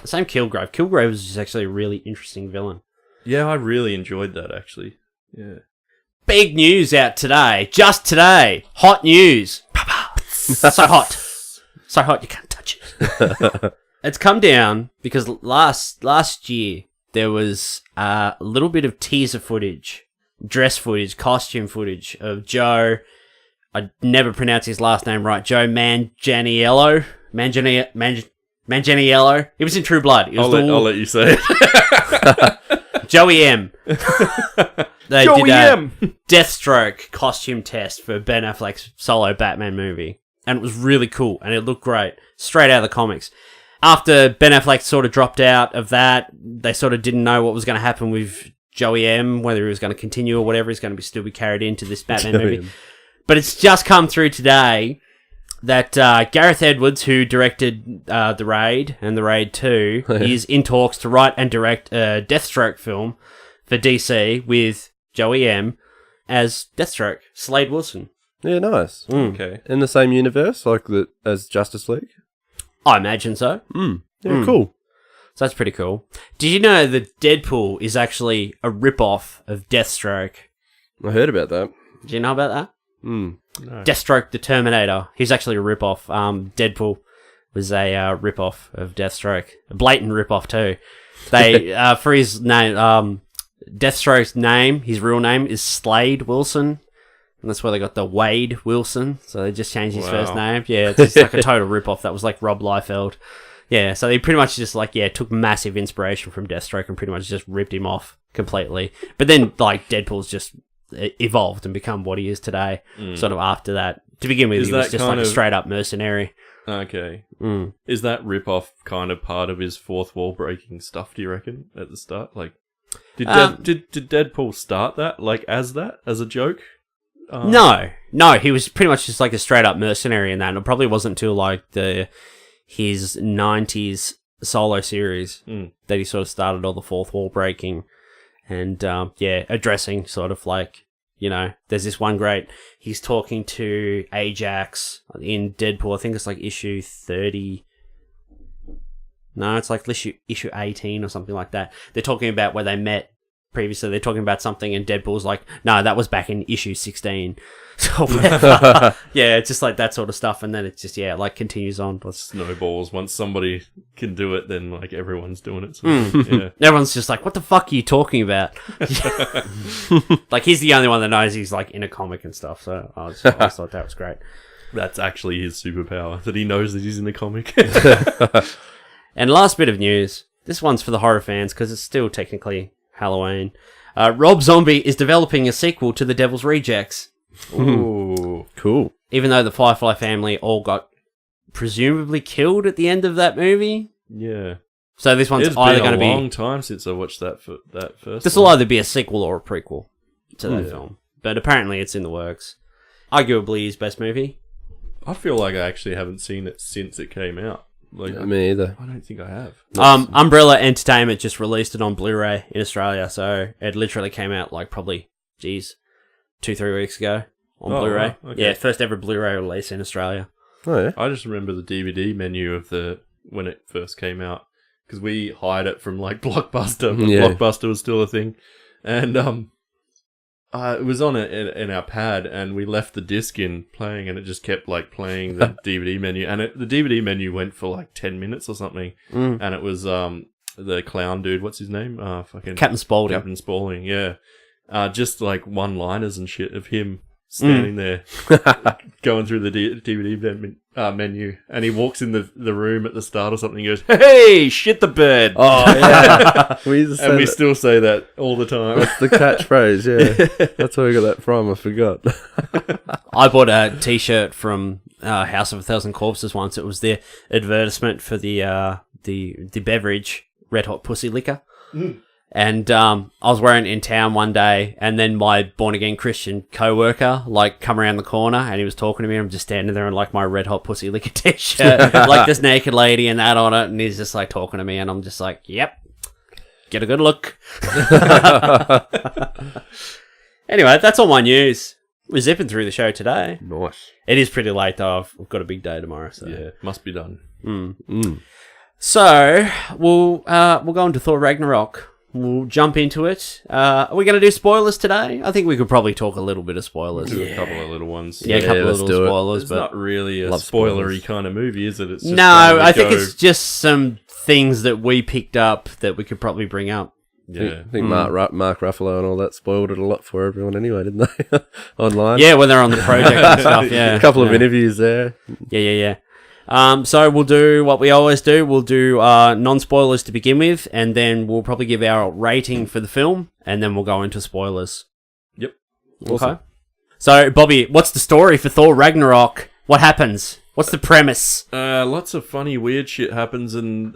Same Kilgrave. Kilgrave was just actually a really interesting villain. Yeah, I really enjoyed that actually. Yeah. Big news out today. Just today. Hot news. So hot. So hot you can't touch it. It's come down because last year there was a little bit of teaser footage, dress footage, costume footage of Joe. I never pronounce his last name right. Joe Manganiello. Manganiello. He was in True Blood. I'll let you say it. Joey M. They Joey did a M. Deathstroke costume test for Ben Affleck's solo Batman movie. And it was really cool. And it looked great. Straight out of the comics. After Ben Affleck sort of dropped out of that, they sort of didn't know what was going to happen with Joey M, whether he was going to continue or whatever. He's going to still be carried into this Batman movie. But it's just come through today that Gareth Edwards, who directed The Raid and The Raid 2, is in talks to write and direct a Deathstroke film for DC with Joey M as Deathstroke, Slade Wilson. Yeah, nice. Okay. In the same universe, as Justice League? I imagine so. Yeah, cool. So that's pretty cool. Did you know that Deadpool is actually a rip-off of Deathstroke? I heard about that. Did you know about that? No. Deathstroke the Terminator. He's actually a rip-off. Deadpool was a rip-off of Deathstroke. A blatant rip-off too. They for his name, Deathstroke's name, his real name is Slade Wilson. And that's where they got the Wade Wilson. So they just changed his first name. Yeah, it's just like a total rip-off. That was like Rob Liefeld. Yeah, so they pretty much just took massive inspiration from Deathstroke and pretty much just ripped him off completely. But then Deadpool's just evolved and become what he is today, sort of after that. To begin with, he was just a straight-up mercenary. Okay. Is that rip-off kind of part of his fourth wall breaking stuff, do you reckon, at the start? Did Deadpool start that, as a joke? No, he was pretty much just a straight-up mercenary in that, and it probably wasn't until his 90s solo series that he sort of started all the fourth wall breaking and addressing sort of there's this one great, he's talking to Ajax in Deadpool, I think it's issue 30. No, it's issue 18 or something like that. They're talking about where they met previously. They're talking about something and Deadpool's no, that was back in issue 16. So yeah, it's just that sort of stuff, and then it's just continues on. Snowballs. Once somebody can do it, then everyone's doing it. So, yeah. Everyone's just what the fuck are you talking about? He's the only one that knows he's in a comic and stuff. So I just thought that was great. That's actually his superpower, that he knows that he's in a comic. And last bit of news. This one's for the horror fans because it's still technically Halloween. Rob Zombie is developing a sequel to The Devil's Rejects. Ooh, cool. Even though the Firefly family all got presumably killed at the end of that movie. Yeah. So this one's either going to be... It's been a long time since I watched that first This will either be a sequel or a prequel to that film. But apparently it's in the works. Arguably his best movie. I feel like I actually haven't seen it since it came out. Me either. I don't think I have. Umbrella Entertainment just released it on Blu-ray in Australia, so it literally came out probably 2-3 weeks ago on Oh, Blu-ray. wow, okay. Yeah, first ever Blu-ray release in Australia. Oh yeah. I just remember the DVD menu of when it first came out because we hired it from like Blockbuster when Yeah. Blockbuster was still a thing, and it was on in our pad, and we left the disc in playing, and it just kept like playing the DVD menu, and the DVD menu went for like 10 minutes or something, and it was the clown dude, what's his name? Fucking Captain Spaulding. Captain Spaulding, yeah. Just like one-liners and shit of him standing there, going through the DVD menu, and he walks in the room at the start or something. He goes, "Hey, shit the bed!" Oh yeah. and we still say that all the time. That's the catchphrase. Yeah. That's where we got that from. I forgot. I bought a T-shirt from House of a Thousand Corpses once. It was the advertisement for the beverage Red Hot Pussy Liquor. And I was wearing it in town one day, and then my born-again Christian co-worker, like, come around the corner, and he was talking to me, and I'm just standing there in, like, my Red Hot Pussy Liquor T-shirt, like this naked lady and that on it, and he's just, like, talking to me, and I'm just like, yep, get a good look. Anyway, that's all my news. We're zipping through the show today. Nice. It is pretty late, though. I've got a big day tomorrow, so... Yeah, must be done. So, we'll go into Thor Ragnarok. We'll jump into it. Are we going to do spoilers today? I think we could probably talk a little bit of spoilers. Do a couple of little ones. Yeah, a couple of let's little do it. spoilers. It's But not really a Love spoilery spoilers. kind of movie, is it? It's just no, kind of I think it's just some things that we picked up that we could probably bring up. yeah. I think Mark Ruffalo and all that spoiled it a lot for everyone anyway, didn't they? Online. Yeah, when they're on the project and stuff, yeah. A couple of interviews there. Yeah. So we'll do what we always do. We'll do non-spoilers to begin with, and then we'll probably give our rating for the film, and then we'll go into spoilers. Yep. Awesome. Okay. So, Bobby, what's the story for Thor Ragnarok? What happens? What's the premise? Lots of funny, weird shit happens, and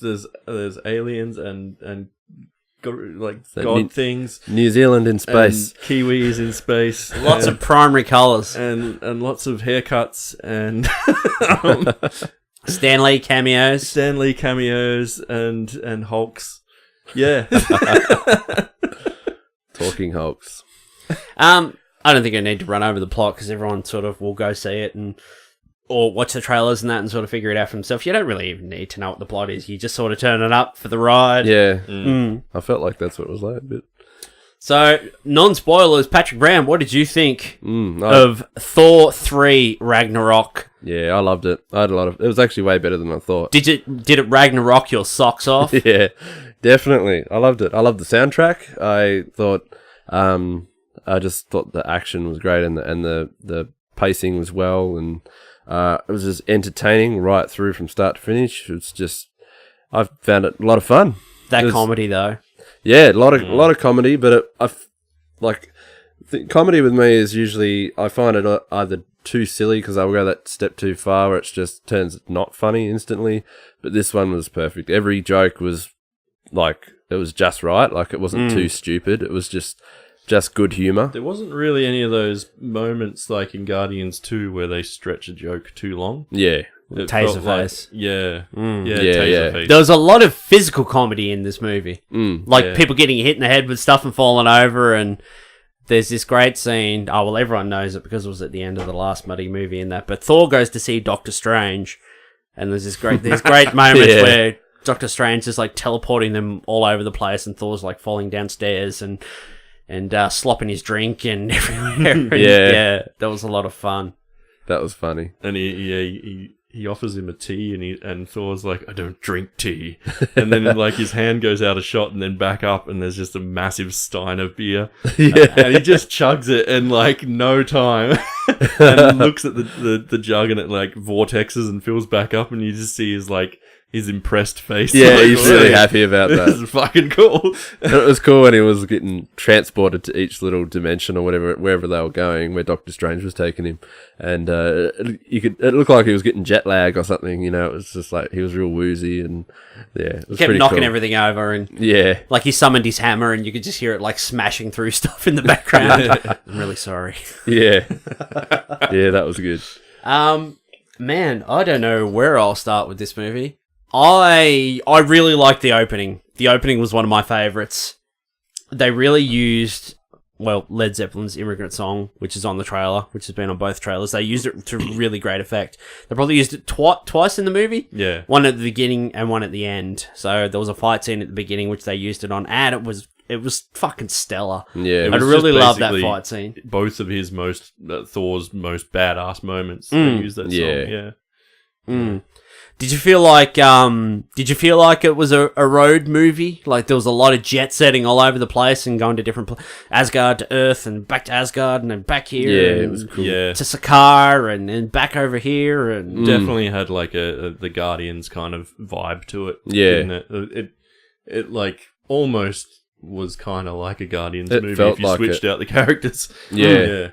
there's aliens and god things, New Zealand in space. and Kiwis in space, Lots of primary colours. and lots of haircuts and Stan Lee cameos. Stan Lee cameos and Hulks. Yeah. Talking Hulks. I don't think I need to run over the plot because everyone sort of will go see it or watch the trailers and that and sort of figure it out for themselves. You don't really even need to know what the plot is. You just sort of turn it up for the ride. Yeah. I felt like that's what it was like a bit. So, non-spoilers, Patrick Brown, what did you think I- of Thor 3 Ragnarok? Yeah, I loved it. I had a lot of... It was actually way better than I thought. Did it Ragnarok your socks off? Yeah, definitely. I loved it. I loved the soundtrack. I thought... I just thought the action was great and the pacing was well, and it was just entertaining right through from start to finish. It's just... I found it a lot of fun. That It was- comedy, though. Yeah, a lot of comedy, but comedy with me is usually I find it either too silly because I'll go that step too far where it just turns not funny instantly. But this one was perfect. Every joke was like it was just right. Like it wasn't too stupid. It was just good humor. There wasn't really any of those moments like in Guardians 2 where they stretch a joke too long. Yeah, It Taser felt like- face. yeah. Yeah, Taser yeah. face. There was a lot of physical comedy in this movie. Like people getting hit in the head with stuff and falling over, and there's this great scene. Oh, well, everyone knows it because it was at the end of the last Muddy movie in that. But Thor goes to see Doctor Strange, and there's these great moments Yeah. where Doctor Strange is like teleporting them all over the place, and Thor's like falling downstairs and slopping his drink and everywhere. And, Yeah. that was a lot of fun. that was funny. And he offers him a tea, and Thor's like, I don't drink tea. And then like his hand goes out of shot and then back up, and there's just a massive stein of beer. Yeah. And he just chugs it in like no time, and looks at the jug, and it like vortexes and fills back up, and you just see his impressed face. Yeah, Like, he's really happy about This that. is fucking cool. And it was cool when he was getting transported to each little dimension or wherever they were going, where Doctor Strange was taking him, and it looked like he was getting jet lag or something. You know, it was just like he was real woozy, and yeah, it was Kept pretty knocking cool. everything over, and Yeah, like he summoned his hammer, and you could just hear it like smashing through stuff in the background. I'm really sorry. yeah, yeah. That was good. Man, I don't know where I'll start with this movie. I really liked the opening. The opening was one of my favorites. They really used Led Zeppelin's Immigrant Song, which is on the trailer, which has been on both trailers. They used it to really great effect. They probably used it twice in the movie. Yeah. One at the beginning and one at the end. So there was a fight scene at the beginning, which they used it on, and it was fucking stellar. Yeah. I really love that fight scene. Both of his Thor's most badass moments. They use that song. Yeah. Did you feel like it was a road movie? Like there was a lot of jet setting all over the place and going to different Asgard to Earth and back to Asgard and then back here. Yeah, it was cool. Yeah. To Sakaar and back over here and Definitely had like the Guardians kind of vibe to it. Yeah. Didn't it like almost was kind of like a Guardians It movie felt if you like switched it. out the characters. Yeah.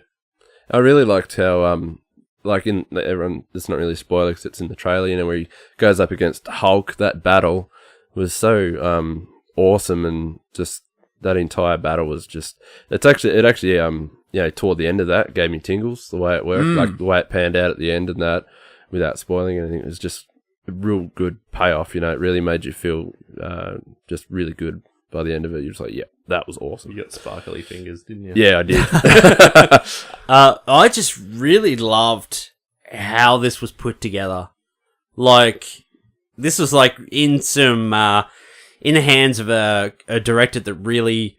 I really liked how like in everyone, it's not really a spoiler because it's in the trailer, you know, where he goes up against Hulk. That battle was so awesome, and just that entire battle was just. It actually toward the end of that gave me tingles the way it worked, like the way it panned out at the end and that, without spoiling anything. It was just a real good payoff. You know, it really made you feel just really good by the end of it. You're just like, yeah, that was awesome. You got sparkly fingers, didn't you? Yeah, I did. I just really loved how this was put together. Like, this was like in the hands of a director that really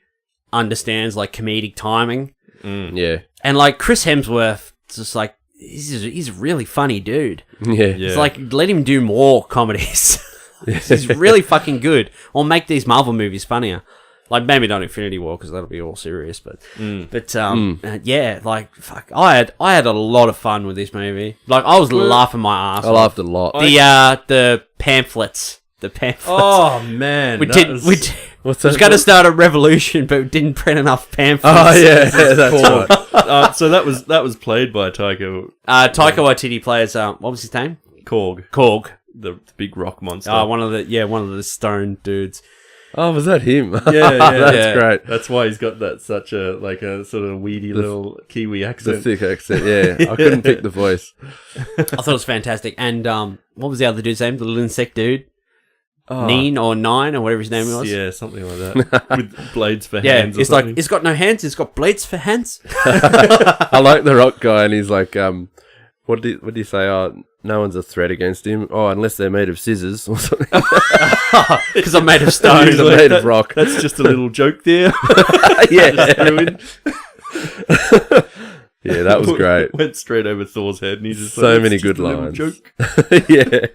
understands like comedic timing. Yeah. And like Chris Hemsworth, just like he's a really funny dude. Yeah. It's like let him do more comedies. He's really fucking good. Or make these Marvel movies funnier. Like, maybe not Infinity War, because that'll be all serious, but yeah, like, fuck. I had a lot of fun with this movie. Like, I was laughing my ass I off. laughed a lot. The pamphlets. Oh, man. We What's that? was going to start a revolution, but we didn't print enough pamphlets. Oh, yeah, that's right. So that was played by Taika. Taika Waititi plays, what was his name? Korg. The big rock monster. One of the stone dudes. Oh, was that him? Yeah. That's great. That's why he's got that such a sort of weedy little Kiwi The accent. thick accent, yeah. I couldn't pick the voice. I thought it was fantastic. And what was the other dude's name? The little insect dude? Nine or whatever his name was. Yeah, something like that. With blades for hands. It's like, it's got no hands, it's got blades for hands. I like the rock guy, and he's like, what did he say? Oh, no one's a threat against him. Oh, unless they're made of scissors or something. Because I'm made of stone. Because I'm made of rock. That's just a little joke there. Yeah. Yeah, that was great. Went straight over Thor's head, and he's just so like, many just good a little lines. joke. Yeah.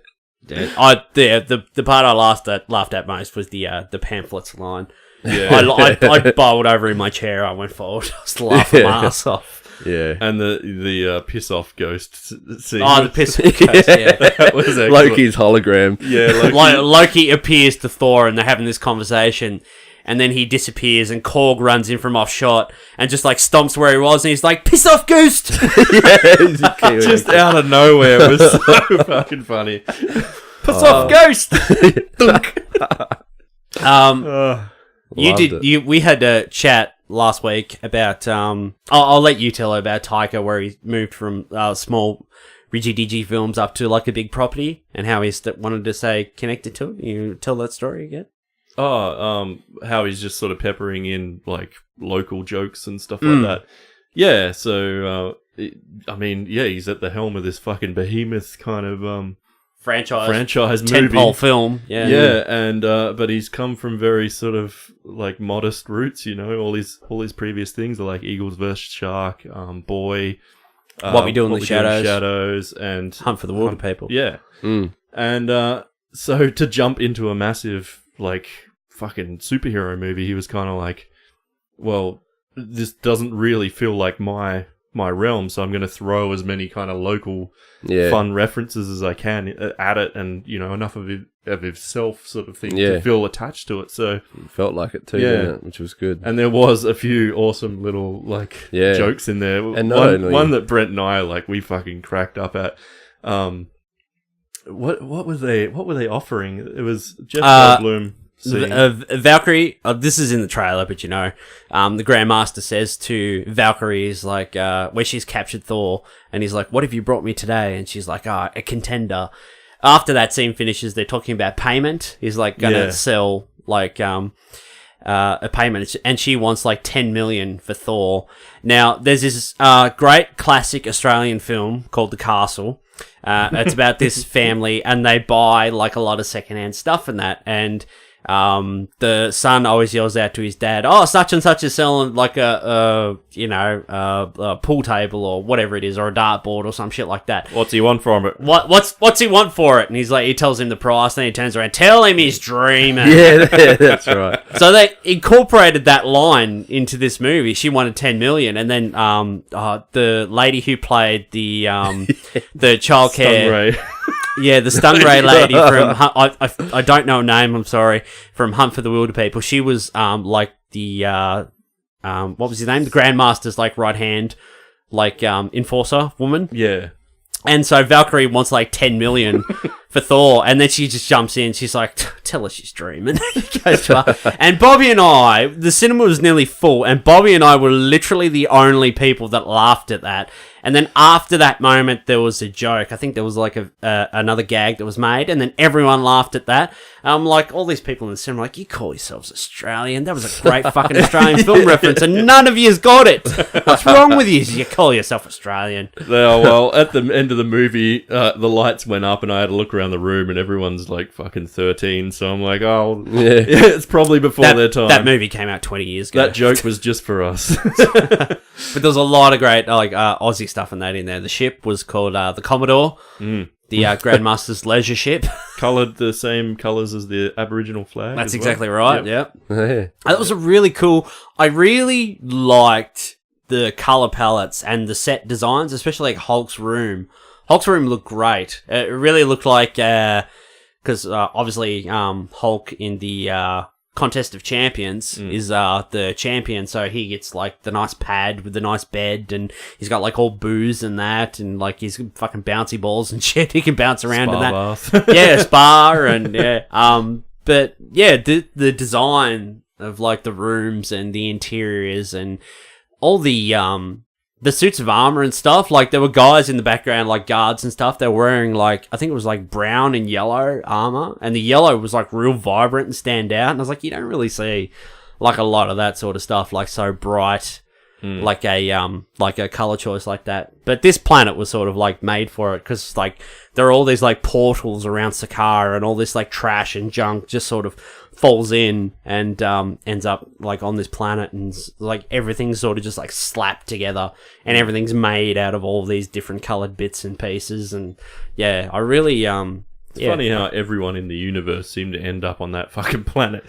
The part I laughed at most was the pamphlets line. Yeah. I bowled over in my chair. I went forward. I was laughing my ass off. Yeah. And the piss off ghost scene. Oh, the piss off ghost, yeah. That was excellent. Loki's hologram. Yeah, Loki appears to Thor and they're having this conversation, and then he disappears and Korg runs in from off shot and just like stomps where he was, and he's like, "Piss off, ghost!" just out of nowhere. It was so fucking funny. Piss off, ghost! We had a chat last week about I'll let you tell about Taika, where he moved from small Ridgy-Diggy films up to like a big property, and how he's wanted to stay connected to it. You tell that story again? How he's just sort of peppering in like local jokes and stuff like that. Yeah, so he's at the helm of this fucking behemoth kind of franchise movie. Tentpole film. Yeah, and but he's come from very sort of like modest roots, you know. All his previous things are like Eagles vs Shark, Boy, What We Do in the Shadows, and Hunt for the Water People. Yeah, and so to jump into a massive like fucking superhero movie, he was kind of like, well, this doesn't really feel like my realm, so I'm going to throw as many kind of local fun references as I can at it, and you know, enough of himself sort of thing to feel attached to it. So it felt like it too, didn't it? Which was good. And there was a few awesome little like jokes in there. And one that Brent and I we fucking cracked up at. What were they offering? It was Jeff Goldblum. Valkyrie, this is in the trailer, but you know, the Grandmaster says to Valkyrie, he's like, where she's captured Thor, and he's like, "What have you brought me today?" And she's like, a contender. After that scene finishes, they're talking about payment. He's like gonna sell like a payment, and she wants like 10 million for Thor. Now, there's this great classic Australian film called The Castle. It's about this family, and they buy like a lot of secondhand stuff and that, and the son always yells out to his dad, "Oh, such and such is selling like a pool table or whatever it is, or a dartboard or some shit like that. What's he want from it? What's he want for it?" And he tells him the price, and then he turns around, "Tell him he's dreaming." Yeah, that's right. So they incorporated that line into this movie. She wanted 10 million, and then the lady who played the childcare. Yeah, the Stingray lady from I don't know her name. I'm sorry, from Hunt for the Wilder People. She was like the what was his name? The Grandmaster's like right hand, like enforcer woman. Yeah. And so Valkyrie wants like 10 million for Thor, and then she just jumps in. She's like, "Tell her she's dreaming." And Bobby and I, the cinema was nearly full, and Bobby and I were literally the only people that laughed at that. And then after that moment, there was a joke. I think there was like another gag that was made, and then everyone laughed at that. Like all these people in the cinema, like, "You call yourselves Australian? That was a great fucking Australian film reference, and none of you's got it. What's wrong with you? You call yourself Australian?" Well, at the end of the movie, the lights went up, and I had to look around the room, and everyone's like fucking 13. So I'm like, oh, yeah, it's probably before their time. That movie came out 20 years ago. That joke was just for us. But there was a lot of great Aussie stuff in that in there. The ship was called the Commodore, the Grandmaster's leisure ship. Coloured the same colours as the Aboriginal flag. That's exactly right, Yep. yeah. That was a really cool... I really liked the colour palettes and the set designs, especially like Hulk's room. Hulk's room looked great. It really looked like... Because obviously Hulk in the... Contest of Champions is the champion, so he gets like the nice pad with the nice bed, and he's got like all booze and that, and like he's fucking bouncy balls and shit. He can bounce around in that. Bath. Yeah, spa and yeah. But yeah, the design of like the rooms and the interiors and all the suits of armor and stuff, like there were guys in the background, like guards and stuff. They were wearing like, I think it was like brown and yellow armor, and the yellow was like real vibrant and stand out. And I was like, you don't really see like a lot of that sort of stuff, like so bright, like a color choice like that. But this planet was sort of like made for it, because like there are all these like portals around Sakaar, and all this like trash and junk just sort of falls in and ends up like on this planet, and like everything's sort of just like slapped together, and everything's made out of all these different colored bits and pieces. And yeah, I really it's funny how everyone in the universe seemed to end up on that fucking planet.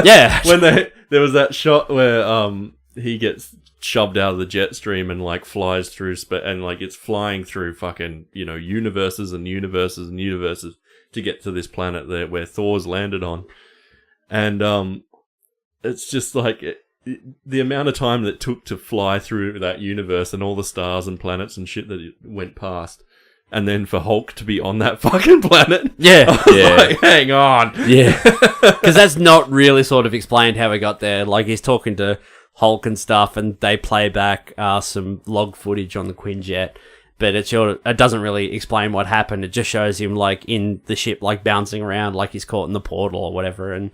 Yeah. When there was that shot where he gets shoved out of the jet stream and like flies through and like it's flying through fucking, you know, universes and universes and universes to get to this planet there where Thor's landed on. And it's just like the amount of time that it took to fly through that universe and all the stars and planets and shit that it went past. And then for Hulk to be on that fucking planet. Yeah. I was like, hang on. Yeah. Because that's not really sort of explained how he got there. Like he's talking to Hulk and stuff, and they play back some log footage on the Quinjet. But it doesn't really explain what happened. It just shows him like in the ship, like bouncing around, like he's caught in the portal or whatever. And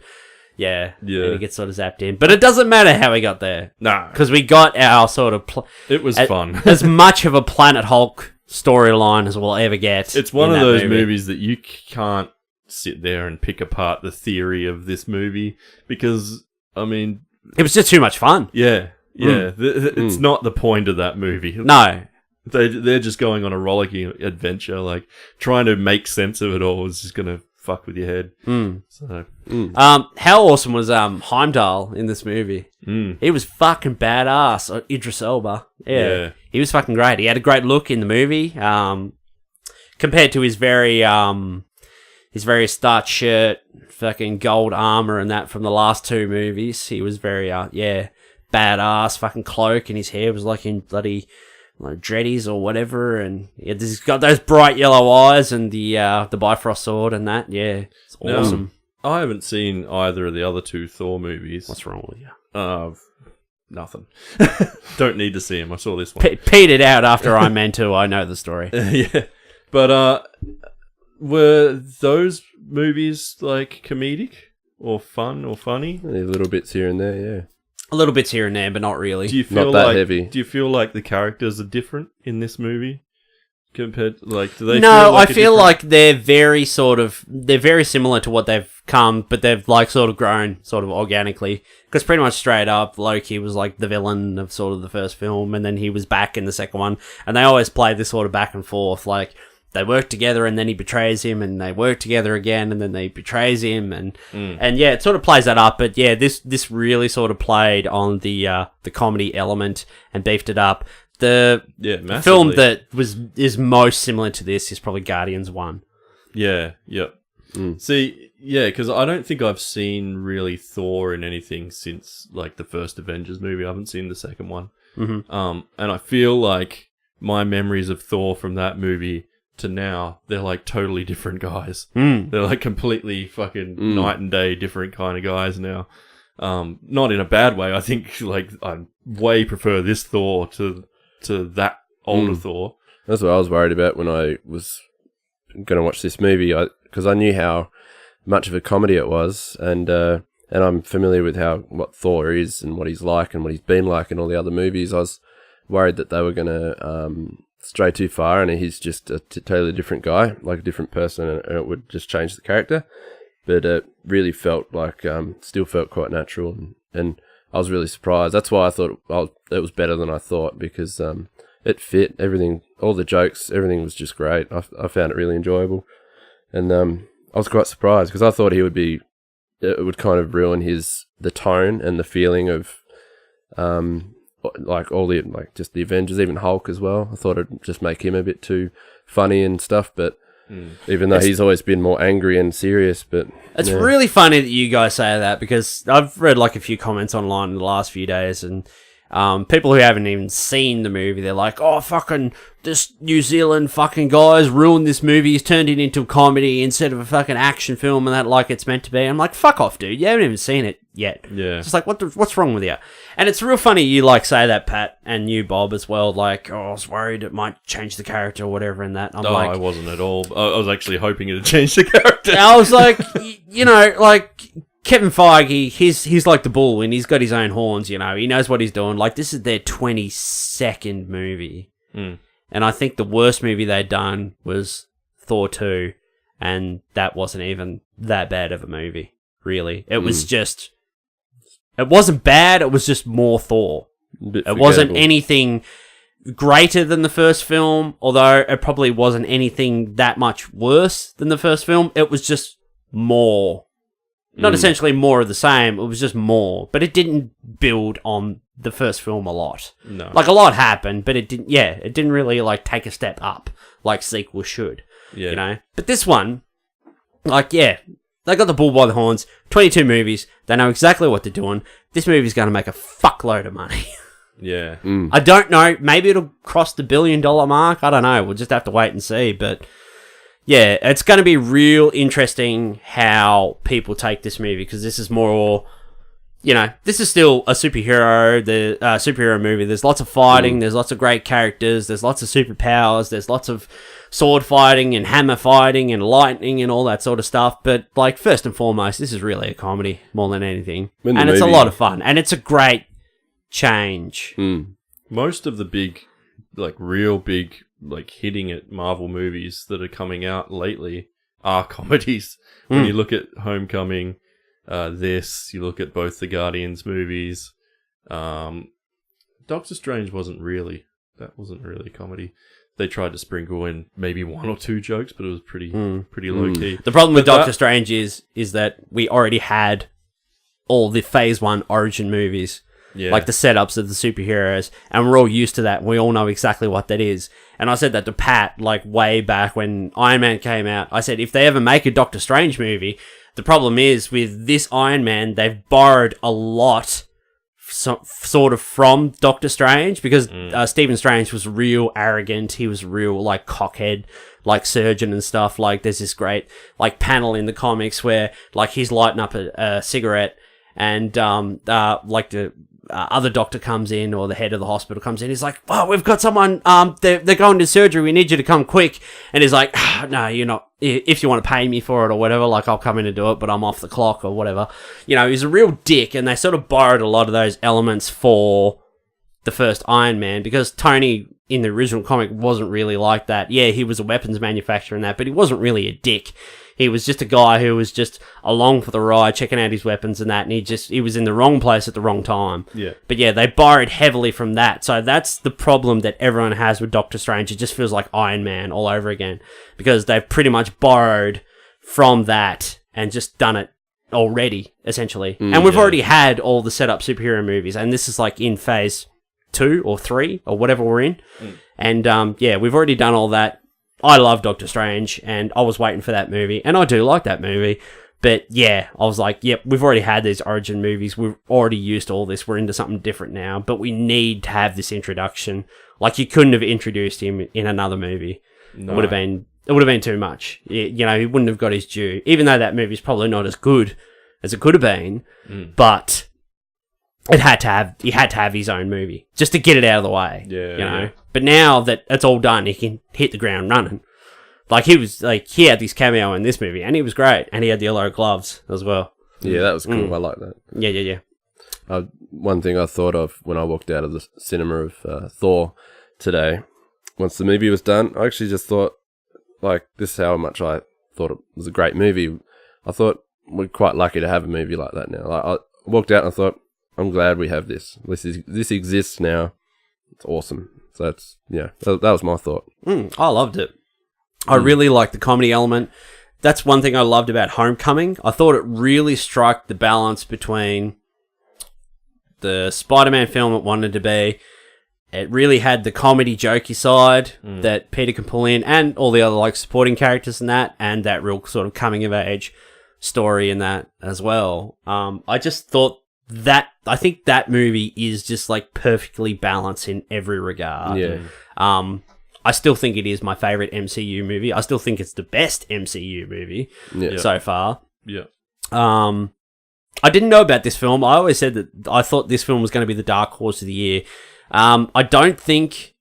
yeah. And he gets sort of zapped in. But it doesn't matter how he got there. No. Because we got our sort of... It was fun. As much of a Planet Hulk storyline as we'll ever get. It's one of those movies that you can't sit there and pick apart the theory of this movie. Because, I mean... It was just too much fun. Yeah. Yeah. It's not the point of that movie. No. They're just going on a rollicking adventure, like trying to make sense of it all is just gonna fuck with your head. So, how awesome was Heimdall in this movie? He was fucking badass. Idris Elba, yeah, he was fucking great. He had a great look in the movie, compared to his very starched shirt, fucking gold armor, and that from the last two movies. He was very badass, fucking cloak, and his hair was like in bloody. Like dreadies or whatever, and he's got those bright yellow eyes and the Bifrost sword and that. Yeah, it's awesome. Now, I haven't seen either of the other two Thor movies. What's wrong with you? Nothing. Don't need to see him. I saw this one. Petered out after Iron Man 2. I know the story. Yeah, but were those movies like comedic, or fun or funny? Little bits here and there, yeah. A little bits here and there, but not really. Do you feel Not that like heavy. Do you feel like the characters are different in this movie compared? Like, do they? No, feel like I feel different- like they're very similar to what they've come, but they've like sort of grown sort of organically. Because pretty much straight up, Loki was like the villain of sort of the first film, and then he was back in the second one, and they always played this sort of back and forth, like they work together and then he betrays him, and they work together again and then they betrays him, and yeah, it sort of plays that up. But yeah, this really sort of played on the comedy element and beefed it up. The massively. film that is most similar to this is probably Guardians 1. Yeah, yep. See, yeah, because I don't think I've seen really Thor in anything since like the first Avengers movie. I haven't seen the second one. And I feel like my memories of Thor from that movie to now, they're like totally different guys. They're like completely fucking night and day different kind of guys now. Not in a bad way. I think like I way prefer this Thor to that older Thor. That's what I was worried about when I was going to watch this movie, because I knew how much of a comedy it was, and I'm familiar with what Thor is and what he's like and what he's been like in all the other movies. I was worried that they were going to stray too far, and he's just a totally different guy, like a different person, and it would just change the character. But it really felt like, still felt quite natural, and I was really surprised. That's why I thought it was better than I thought, because it fit everything, all the jokes, everything was just great. I found it really enjoyable, and I was quite surprised because I thought it would kind of ruin the tone and the feeling of like all the just the Avengers, even Hulk as well. I thought it'd just make him a bit too funny and stuff, but even though he's always been more angry and serious, but it's really funny that you guys say that, because I've read like a few comments online in the last few days, and people who haven't even seen the movie, they're like, oh, fucking, this New Zealand fucking guys ruined this movie. He's turned it into a comedy instead of a fucking action film and that like it's meant to be. I'm like, fuck off, dude. You haven't even seen it yet. Yeah. It's just like, what's wrong with you? And it's real funny you like say that, Pat, and you, Bob, as well. Like, oh, I was worried it might change the character or whatever and that. No, I wasn't at all. I was actually hoping it'd change the character. I was like, you know, like Kevin Feige, he's like the bull, and he's got his own horns, you know. He knows what he's doing. Like, this is their 22nd movie. And I think the worst movie they'd done was Thor 2, and that wasn't even that bad of a movie, really. It was just... It wasn't bad, it was just more Thor. It wasn't anything greater than the first film, although it probably wasn't anything that much worse than the first film. It was just more... Not essentially more of the same, it was just more. But it didn't build on the first film a lot. No. Like, a lot happened, but it didn't really, like, take a step up like sequels should. Yeah. You know? But this one, like, yeah, they got the bull by the horns, 22 movies, they know exactly what they're doing. This movie's going to make a fuckload of money. Yeah. I don't know, maybe it'll cross the $1 billion mark, I don't know, we'll just have to wait and see, but... Yeah, it's going to be real interesting how people take this movie, because this is more, you know, this is still a superhero movie. There's lots of fighting, there's lots of great characters, there's lots of superpowers, there's lots of sword fighting and hammer fighting and lightning and all that sort of stuff. But, like, first and foremost, this is really a comedy more than anything. And it's a lot of fun, and it's a great change. Most of the big, like, real big... like hitting at Marvel movies that are coming out lately are comedies. When you look at Homecoming, you look at both the Guardians movies. Doctor Strange wasn't really a comedy. They tried to sprinkle in maybe one or two jokes, but it was pretty low key. The problem with Doctor Strange is that we already had all the Phase 1 origin movies. Yeah. Like the setups of the superheroes, and we're all used to that, and we all know exactly what that is. And I said that to Pat, like, way back when Iron Man came out. I said, if they ever make a Doctor Strange movie, the problem is, with this Iron Man, they've borrowed a lot, sort of, from Doctor Strange, because Stephen Strange was real arrogant, he was real, like, cockhead, like, surgeon and stuff. Like, there's this great, like, panel in the comics where, like, he's lighting up a cigarette, and, like, the other doctor comes in, or the head of the hospital comes in. He's like, "Oh, we've got someone. They're going to surgery. We need you to come quick." And he's like, "No, you're not. If you want to pay me for it or whatever, like I'll come in and do it, but I'm off the clock or whatever." You know, he's a real dick, and they sort of borrowed a lot of those elements for the first Iron Man, because Tony in the original comic wasn't really like that. Yeah, he was a weapons manufacturer and that, but he wasn't really a dick. He was just a guy who was just along for the ride, checking out his weapons and that, and he was in the wrong place at the wrong time. Yeah. But yeah, they borrowed heavily from that. So that's the problem that everyone has with Doctor Strange. It just feels like Iron Man all over again, because they've pretty much borrowed from that and just done it already, essentially. And we've already had all the setup superhero movies, and this is like in phase 2 or 3 or whatever we're in. And yeah, we've already done all that. I love Doctor Strange, and I was waiting for that movie, and I do like that movie. But yeah, I was like, yep, we've already had these origin movies. We've already used all this. We're into something different now, but we need to have this introduction. Like, you couldn't have introduced him in another movie. No. It would have been too much. You know, he wouldn't have got his due, even though that movie's probably not as good as it could have been. But he had to have his own movie just to get it out of the way. Yeah, you know. Yeah. But now that it's all done, he can hit the ground running. Like, he had this cameo in this movie, and he was great, and he had the yellow gloves as well. Yeah, that was cool. I like that. Yeah. One thing I thought of when I walked out of the cinema of Thor today, once the movie was done, I actually just thought, like, this is how much I thought it was a great movie. I thought we're quite lucky to have a movie like that now. Like, I walked out and I thought, I'm glad we have this. This exists now. It's awesome. So that's, yeah, that was my thought. I loved it. I really liked the comedy element. That's one thing I loved about Homecoming. I thought it really struck the balance between the Spider-Man film it wanted to be. It really had the comedy jokey side that Peter can pull in, and all the other like supporting characters in that, and that real sort of coming of age story in that as well. I just thought I think that movie is just like perfectly balanced in every regard. Yeah. I still think it is my favorite MCU movie. I still think it's the best MCU movie so far. Yeah. I didn't know about this film. I always said that I thought this film was going to be the dark horse of the year. I think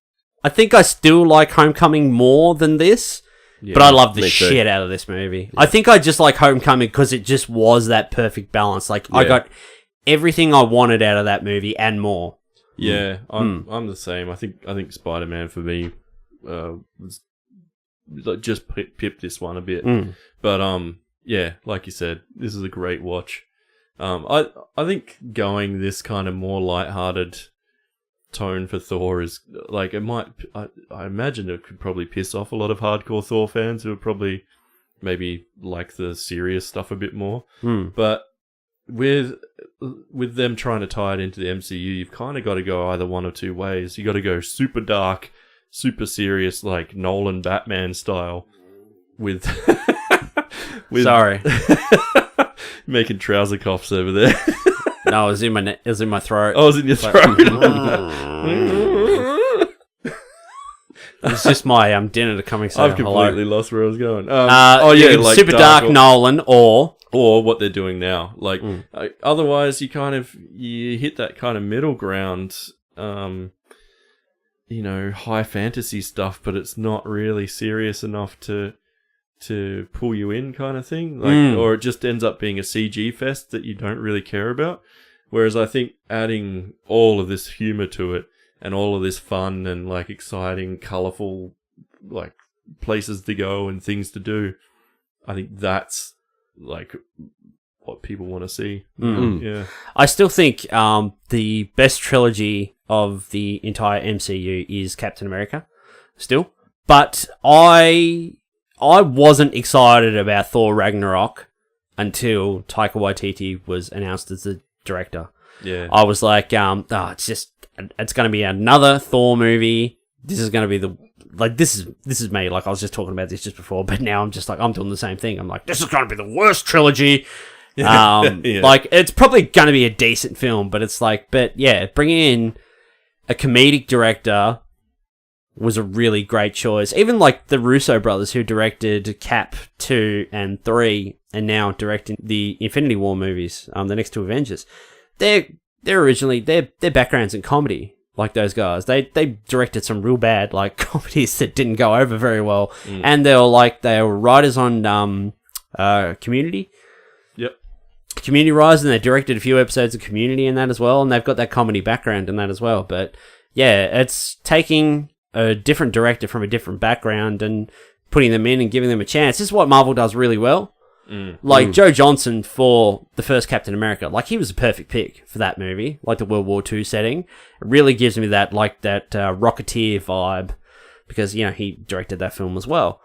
I still like Homecoming more than this, but I love the shit out of this movie. Yeah. I think I just like Homecoming because it just was that perfect balance. Like, I got everything I wanted out of that movie and more. Yeah, I'm the same. I think Spider-Man for me was just pipped this one a bit. But yeah, like you said, this is a great watch. I think going this kind of more lighthearted tone for Thor is like, it might, I imagine it could probably piss off a lot of hardcore Thor fans who would probably maybe like the serious stuff a bit more. But with them trying to tie it into the MCU, you've kind of got to go either one or two ways. You got to go super dark, super serious, like Nolan Batman style, with sorry, making trouser coughs over there. No, it was in my throat. Oh, it was in your throat. It's just my dinner to coming soon. I've completely lost where I was going. Like super dark Nolan or what they're doing now. Like, otherwise you hit that kind of middle ground, high fantasy stuff, but it's not really serious enough to pull you in, kind of thing. Like, or it just ends up being a CG fest that you don't really care about. Whereas I think adding all of this humor to it and all of this fun and like exciting, colorful, like places to go and things to do, I think that's like what people want to see. Yeah. I still think the best trilogy of the entire MCU is Captain America still. But I wasn't excited about Thor Ragnarok until Taika Waititi was announced as the director. Yeah. I was like, it's going to be another Thor movie. This is going to be this is me. Like, I was just talking about this just before, but now I'm just like, I'm doing the same thing. I'm like, this is going to be the worst trilogy. Like, it's probably going to be a decent film, but it's like, bringing in a comedic director was a really great choice. Even like the Russo brothers, who directed Cap 2 and 3 and now directing the Infinity War movies, the next two Avengers, they're they're originally their backgrounds in comedy. Like those guys, they directed some real bad like comedies that didn't go over very well, and they were writers on Community. Yep. Community writers, and they directed a few episodes of Community in that as well, and they've got that comedy background in that as well. But yeah, it's taking a different director from a different background and putting them in and giving them a chance. This is what Marvel does really well. Joe Johnson for the first Captain America, like he was a perfect pick for that movie, like the World War II setting. It really gives me that Rocketeer vibe because, you know, he directed that film as well.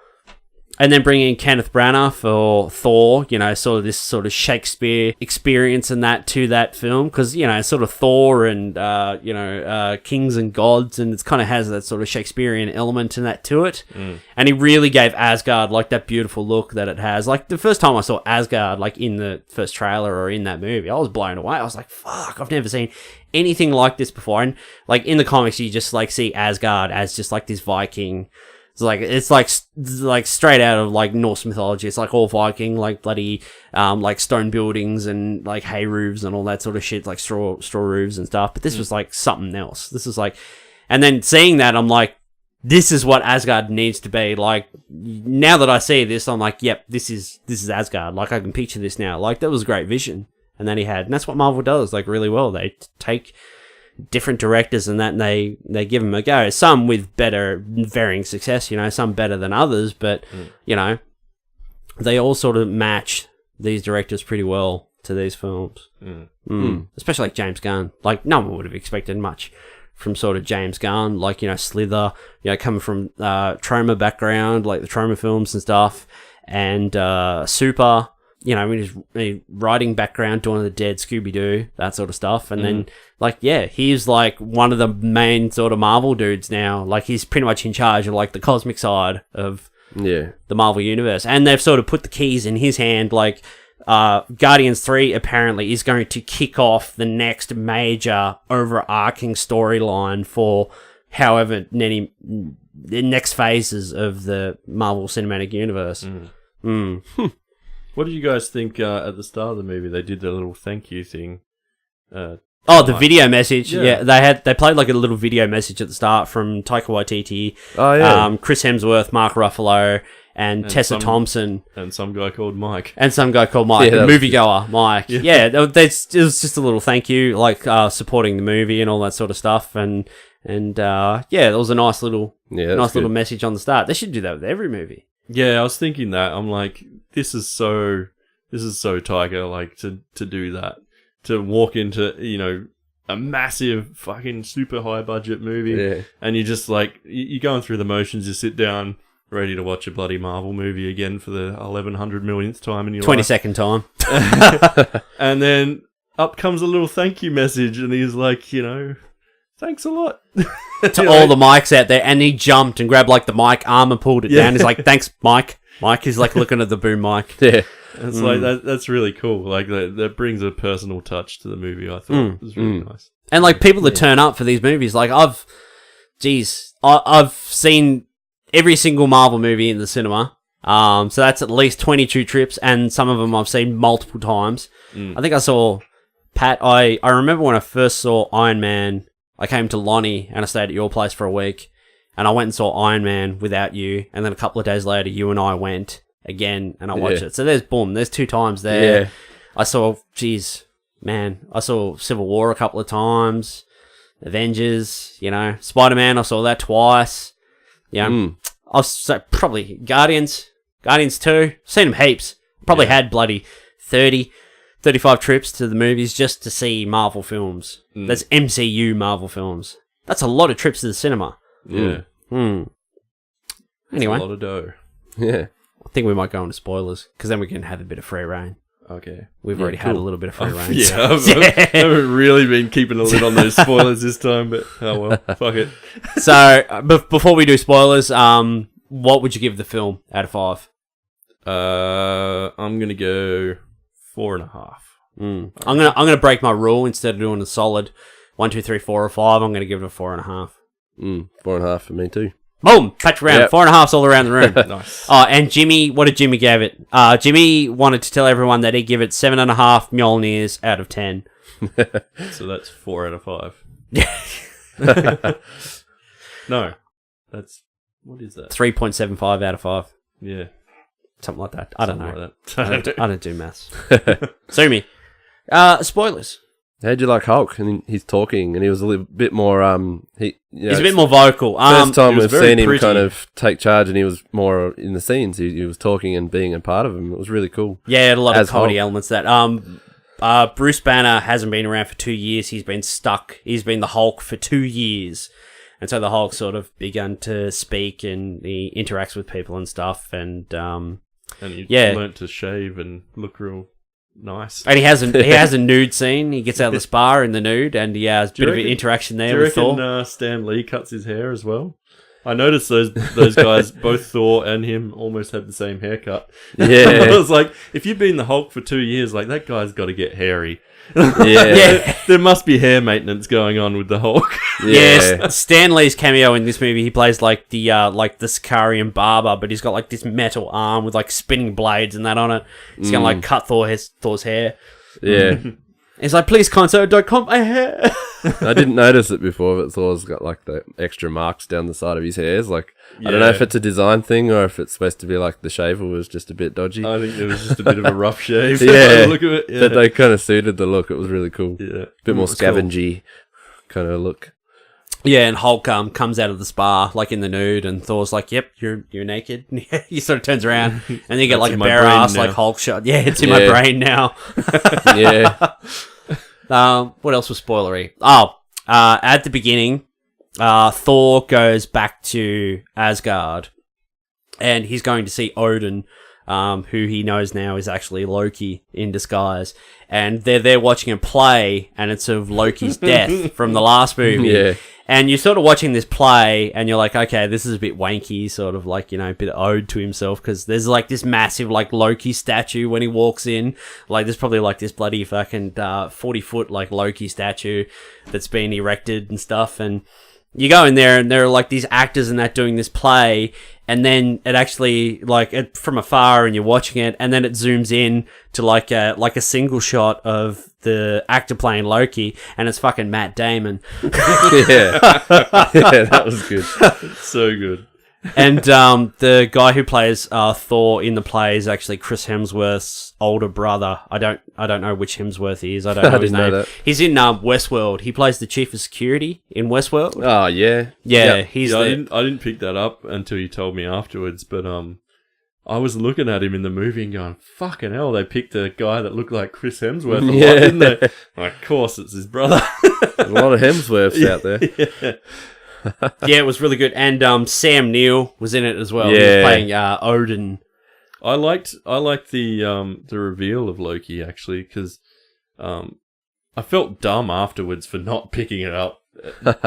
And then bringing in Kenneth Branagh for Thor, you know, sort of this sort of Shakespeare experience and that to that film. Because, you know, sort of Thor and, kings and gods, and it kind of has that sort of Shakespearean element in that to it. And he really gave Asgard, like, that beautiful look that it has. Like, the first time I saw Asgard, like, in the first trailer or in that movie, I was blown away. I was like, fuck, I've never seen anything like this before. And, like, in the comics, you just, like, see Asgard as just, like, this Viking. It's like straight out of like Norse mythology. It's like all Viking, like bloody like stone buildings and like hay roofs and all that sort of shit, like straw roofs and stuff. But this was like something else. This is like, and then seeing that, I'm like, this is what Asgard needs to be. Like now that I see this, I'm like, yep, this is Asgard. Like I can picture this now. Like that was a great vision, and then he had, and that's what Marvel does like really well. They take different directors and that, and they give them a go. Some with varying success, you know, some better than others, but you know, they all sort of match these directors pretty well to these films. Especially like James Gunn. Like no one would have expected much from sort of James Gunn, like, you know, Slither, you know, coming from Troma background, like the Troma films and stuff, and Super, you know, in his writing background, Dawn of the Dead, Scooby-Doo, that sort of stuff. And then, like, yeah, he's, like, one of the main sort of Marvel dudes now. Like, he's pretty much in charge of, like, the cosmic side of the Marvel Universe. And they've sort of put the keys in his hand. Like, Guardians 3, apparently, is going to kick off the next major overarching storyline for however many the next phases of the Marvel Cinematic Universe. What did you guys think at the start of the movie? They did the little thank you thing. The video message. Yeah, they played like a little video message at the start from Taika Waititi, Chris Hemsworth, Mark Ruffalo, and Tessa Thompson. And some guy called Mike. The moviegoer, Mike. Yeah, it was just a little thank you, like supporting the movie and all that sort of stuff. And it was a nice little little message on the start. They should do that with every movie. Yeah, I was thinking that. I'm like, this is so Taika, like, to do that. To walk into, you know, a massive fucking super high budget movie, and you just like, you're going through the motions, you sit down, ready to watch a bloody Marvel movie again for the 1100 millionth time in your 22nd time. And then up comes a little thank you message, and he's like, you know, thanks a lot. To all the mics out there, and he jumped and grabbed like the mic arm and pulled it down. He's like, thanks, Mike. Mike is like looking at the boom mic. Yeah. It's like, that's really cool. Like, that brings a personal touch to the movie, I thought. It was really nice. And like, people that turn up for these movies, like, I've seen every single Marvel movie in the cinema. So that's at least 22 trips, and some of them I've seen multiple times. I think I saw Pat, I remember when I first saw Iron Man, I came to Lonnie and I stayed at your place for a week, and I went and saw Iron Man without you, and then a couple of days later you and I went again and I watched it. So there's 2 times there. Yeah. I saw Civil War a couple of times, Avengers, you know, Spider-Man, I saw that twice. Yeah. I've probably Guardians 2, seen them heaps. Probably had bloody 35 trips to the movies just to see Marvel films. That's MCU Marvel films. That's a lot of trips to the cinema. Yeah. Anyway. That's a lot of dough. Yeah. I think we might go into spoilers, because then we can have a bit of free reign. Okay. We've already had a little bit of free reign. I haven't really been keeping a lid on those spoilers this time, but oh well, fuck it. So, before we do spoilers, what would you give the film out of 5? I'm gonna go 4.5. I'm gonna break my rule. Instead of doing a solid 1, 2, 3, 4, or 5, I'm gonna give it a 4.5. 4.5 for me too. Boom! Patch around. 4.5's all around the room. Nice. Oh, and Jimmy, what did Jimmy give it? Jimmy wanted to tell everyone that he'd give it 7.5 Mjolnirs out of 10. So that's 4 out of 5. No, that's what is that? 3.75 out of 5. Yeah, Something like that. I don't know. Like that. I don't do maths. Sue me. Spoilers. How'd you like Hulk? And he's talking, and he was a little bit more. He's a bit more vocal. First time we've very seen him pretty. kind of take charge, and he was more in the scenes. He was talking and being a part of them. It was really cool. Yeah, it had a lot As of comedy Hulk. elements. That Bruce Banner hasn't been around for 2 years. He's been stuck. He's been the Hulk for 2 years. And so the Hulk sort of begun to speak, and he interacts with people and stuff. And he yeah. learnt to shave and look real nice. he has a nude scene. He gets out of the spa in the nude, and he has a bit of an interaction there with Do you Thor. reckon Stan Lee cuts his hair as well? I noticed those guys, both Thor and him, almost had the same haircut. Yeah. I was like, if you've been the Hulk for 2 years, like that guy's got to get hairy. Yeah. There must be hair maintenance going on with the Hulk. Yeah. Stan Lee's cameo in this movie, he plays like the Sicarian barber, but he's got like this metal arm with like spinning blades and that on it. He's gonna like cut Thor's hair. Yeah. He's like, please, Conso, don't comb my hair. I didn't notice it before, but Thor's got like the extra marks down the side of his hairs. Like, I don't know if it's a design thing or if it's supposed to be like the shaver was just a bit dodgy. I think it was just a bit of a rough shave. Yeah. Look at it. Yeah. But they kind of suited the look. It was really cool. Yeah. Bit more It was cool. scavengy kind of look. Yeah, and Hulk comes out of the spa like in the nude, and Thor's like, "Yep, you're naked." He sort of turns around, and then you get like a in my bare brain ass now. like Hulk shot. Yeah, it's in my Yeah. brain now. Yeah. What else was spoilery? At the beginning, Thor goes back to Asgard, and he's going to see Odin, who he knows now is actually Loki in disguise. And they're there watching him play, and it's of Loki's death from the last movie. Yeah. And you're sort of watching this play, and you're like, okay, this is a bit wanky, sort of like, a bit ode to himself, because there's like this massive like Loki statue when he walks in. Like there's probably like this bloody fucking 40-foot like Loki statue that's been erected and stuff, and you go in there and there are like these actors and that doing this play, and then it actually like from afar and you're watching it, and then it zooms in to like a single shot of the actor playing Loki, and it's fucking Matt Damon. Yeah. Yeah, that was good. So good. And the guy who plays Thor in the play is actually Chris Hemsworth's older brother. I don't know which Hemsworth he is. I don't know his didn't know name. that. He's in Westworld. He plays the chief of security in Westworld. Oh, yeah. Yeah, Yep. he's I the... didn't pick that up until you told me afterwards, but I was looking at him in the movie and going, fucking hell, they picked a guy that looked like Chris Hemsworth a lot, didn't they? Like, of course, it's his brother. A lot of Hemsworths out there. Yeah. Yeah, it was really good. And Sam Neill was in it as well. He Yeah. was playing Odin. I liked the reveal of Loki, actually, because I felt dumb afterwards for not picking it up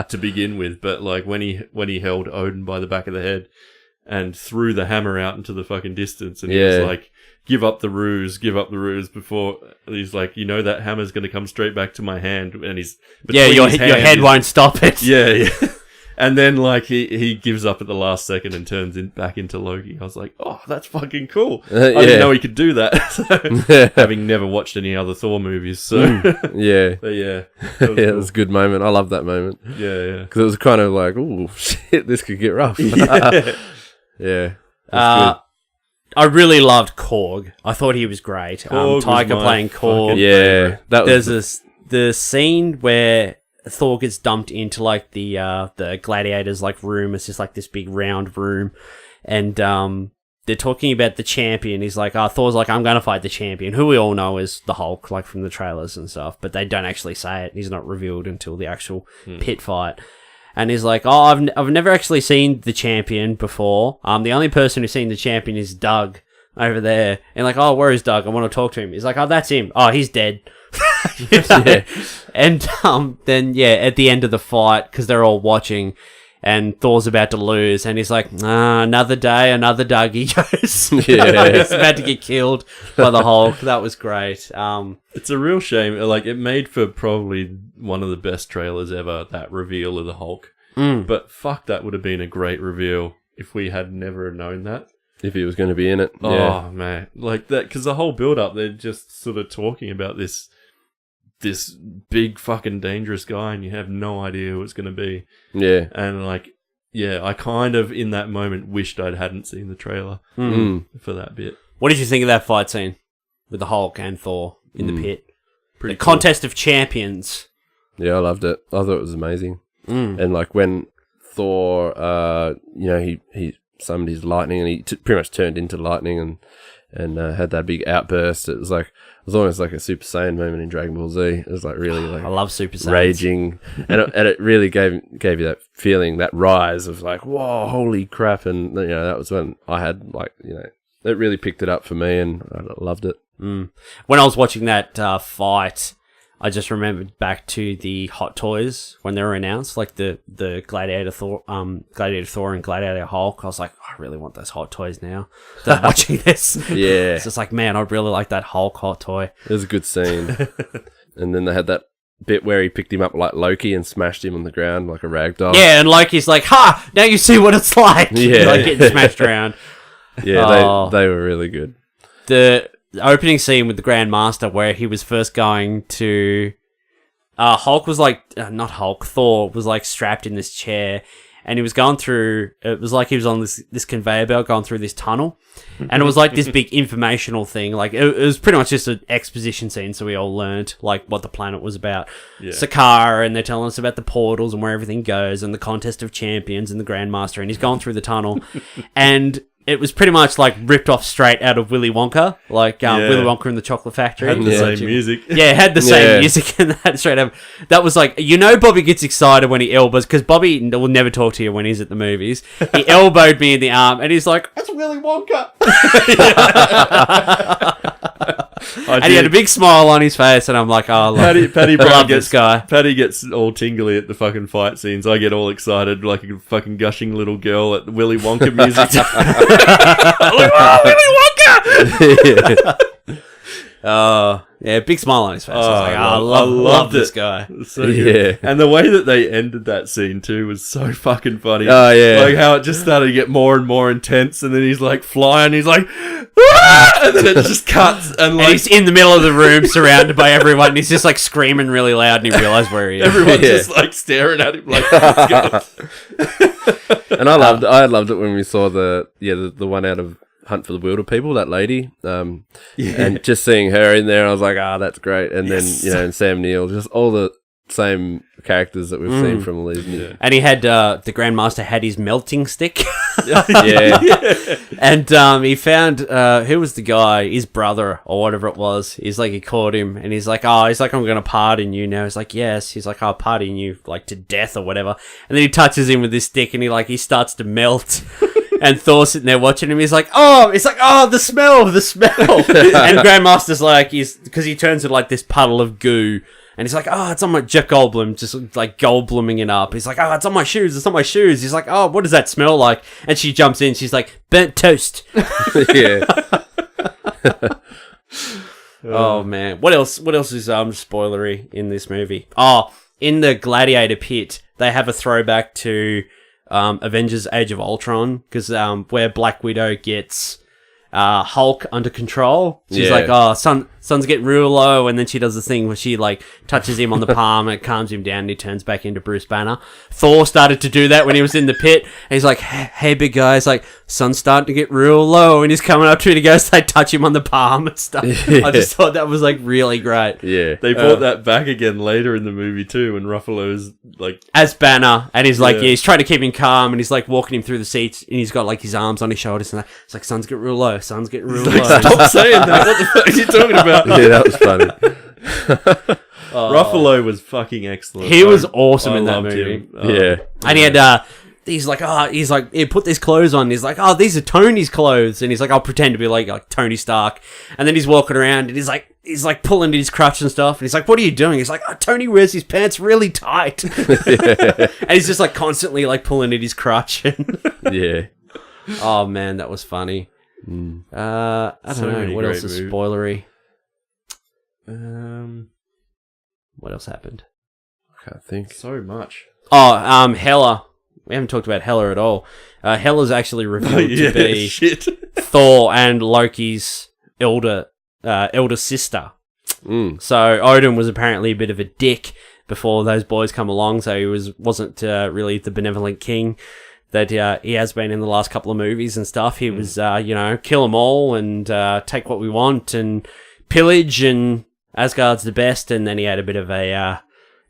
to begin with, but like when he held Odin by the back of the head and threw the hammer out into the fucking distance, and he was like, give up the ruse before he's like, that hammer's going to come straight back to my hand, and he's Your head won't stop it. yeah. And then like he gives up at the last second and turns back into Loki. I was like, oh, that's fucking cool. I didn't know he could do that. Having never watched any other Thor movies, so Yeah. but yeah, Yeah, it was a good moment. I love that moment. yeah. Because it was kind of like, oh, shit, this could get rough. Yeah. I really loved Korg. I thought he was great. Korg was Taika my playing Korg. fucking Yeah. favorite. That was The scene where Thor gets dumped into like the gladiators like room. It's just like this big round room, and they're talking about the champion. He's like, Thor's like, I'm gonna fight the champion, who we all know is the Hulk, like from the trailers and stuff, but they don't actually say it. He's not revealed until the actual pit fight. And he's like, I've never actually seen the champion before. The only person who's seen the champion is Doug over there. And like, where is Doug? I want to talk to him. He's like, that's him. He's dead. Yeah. And then at the end of the fight, because they're all watching, and Thor's about to lose, and he's like, another day, another Doug. He goes, Yeah. he's about to get killed by the Hulk. That was great. It's a real shame. Like, it made for probably one of the best trailers ever, that reveal of the Hulk. But fuck, that would have been a great reveal if we had never known that. if he was going to be in it. Oh, man. Like that, because the whole build-up, they're just sort of talking about this this big fucking dangerous guy, and you have no idea who it's going to be. Yeah. And like, yeah, I kind of in that moment wished I hadn't seen the trailer for that bit. What did you think of that fight scene with the Hulk and Thor in the pit? Pretty the cool. contest of champions. Yeah, I loved it. I thought it was amazing. And like when Thor, he summoned his lightning, and he pretty much turned into lightning, and had that big outburst. It was almost like a Super Saiyan moment in Dragon Ball Z. It was like really like I love Super Saiyans. raging, and it really gave you that feeling, that rise of like, whoa, holy crap! And that was when I had it really picked it up for me, and I loved it. When I was watching that fight, I just remembered back to the Hot Toys when they were announced, like the Gladiator Thor and Gladiator Hulk. I was like, I really want those Hot Toys now. After watching this, Yeah, it's just like, man, I really like that Hulk Hot Toy. it was a good scene. And then they had that bit where he picked him up like Loki and smashed him on the ground like a rag doll. Yeah, and Loki's like, ha! Now you see what it's like. Yeah. Like getting smashed around. Yeah, they were really good. The opening scene with the Grandmaster where he was first going to... Hulk was like... not Hulk, Thor was like strapped in this chair, and he was going through... It was like he was on this conveyor belt going through this tunnel, and it was like this big informational thing. Like it was pretty much just an exposition scene, so we all learned like what the planet was about. Yeah. Sakaar, and they're telling us about the portals and where everything goes, and the contest of champions and the Grandmaster, and he's going through the tunnel, and... It was pretty much like ripped off straight out of Willy Wonka, like Willy Wonka and the Chocolate Factory. Had the same music. Yeah, it had the same music and that straight up. That was like, Bobby gets excited when he elbows, because Bobby will never talk to you when he's at the movies. He elbowed me in the arm, and he's like, "That's Willy Wonka." And he had a big smile on his face, and I'm like, "Oh, Paddy Brown love gets this guy." Paddy gets all tingly at the fucking fight scenes. I get all excited like a fucking gushing little girl at the Willy Wonka music. Willy Wonka! Yeah, big smile on his face. I was like, I love this guy. So good. And the way that they ended that scene too was so fucking funny. Oh yeah, like how it just started to get more and more intense, and then he's like flying, he's like, "Ah!" And then it just cuts, and like he's in the middle of the room, surrounded by everyone, and he's just like screaming really loud, and he realized where he is. Everyone's just like staring at him, like. And I loved it when we saw the one out of Hunt for the Wilder People, that lady, and just seeing her in there, I was like, that's great. And then and Sam Neill, just all the same characters that we've seen from all these. And he had the Grandmaster had his melting stick. And he found who was the guy, his brother or whatever it was. He's like, he caught him, and he's like, I'm gonna pardon you now. He's like, yes. He's like, I'll pardon you like to death or whatever. And then he touches him with his stick, and he starts to melt. And Thor's sitting there watching him. He's like, the smell. And Grandmaster's like, because he turns to like this puddle of goo. And he's like, it's on my Jeff Goldblum, just like Goldbluming it up. He's like, it's on my shoes. He's like, what does that smell like? And she jumps in. She's like, burnt toast. Yeah. Oh man, what else is spoilery in this movie? In the Gladiator pit, they have a throwback to Avengers Age of Ultron, because where Black Widow gets Hulk under control. She's like, sun's getting real low, and then she does the thing where she like touches him on the palm and it calms him down, and he turns back into Bruce Banner. Thor started to do that when he was in the pit, and he's like, hey big guy, he's like, sun's starting to get real low, and he's coming up to him, and he goes to touch him on the palm and stuff. I just thought that was like really great. They brought that back again later in the movie too, when Ruffalo's like as Banner, and he's like, he's trying to keep him calm, and he's like walking him through the seats, and he's got like his arms on his shoulders, and it's like, sun's getting real low, sun's getting real low. Stop saying that. What the fuck are you talking about? Yeah, that was funny. Ruffalo was fucking excellent. He was awesome in that movie. And he had he's like he put these clothes on, and he's like, these are Tony's clothes, and he's like, I'll pretend to be like Tony Stark, and then he's walking around, and he's like pulling at his crutch and stuff, and he's like, what are you doing? He's like, Tony wears his pants really tight. And he's just like constantly like pulling at his crutch. Yeah. Oh man, that was funny. I don't know what else is spoilery. What else happened? I can't think. So much. Hela. We haven't talked about Hela at all. Hela's actually revealed to be Thor and Loki's elder sister. So Odin was apparently a bit of a dick before those boys come along, so he wasn't really the benevolent king that he has been in the last couple of movies and stuff. He was, kill them all and take what we want and pillage, and Asgard's the best. And then he had a bit of a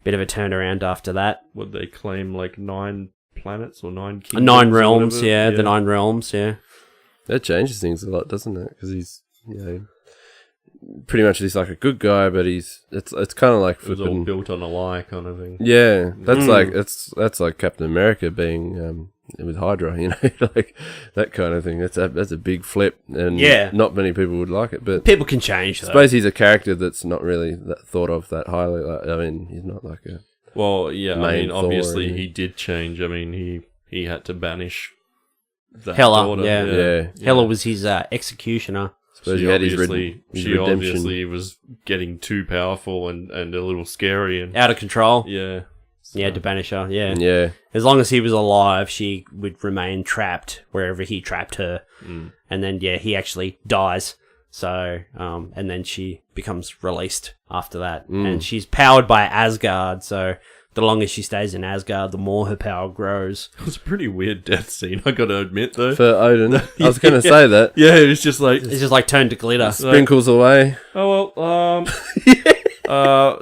turnaround after that. Would they claim like 9 planets or 9 kingdoms? 9 realms, yeah, the 9 realms, yeah. That changes things a lot, doesn't it? Because he's, pretty much he's like a good guy, but it's kind of like it was all built on a lie kind of thing. Yeah, that's like Captain America being with Hydra, like that kind of thing. That's a big flip, and not many people would like it. But people can change. I suppose he's a character that's not really thought of that highly. Like, I mean, he's not like a obviously he did change. I mean, he had to banish that Hela. daughter. Yeah. Hela was his executioner. She obviously was getting too powerful and a little scary and out of control. Yeah. So. Yeah, to banish her. Yeah. Yeah. As long as he was alive, she would remain trapped wherever he trapped her. And then, he actually dies. So, and then she becomes released after that. And she's powered by Asgard, so the longer she stays in Asgard, the more her power grows. It was a pretty weird death scene, I gotta admit, though. For Odin. I was going to say that. Yeah, it was just like... It's just like turned to glitter. Sprinkles away. Oh, well,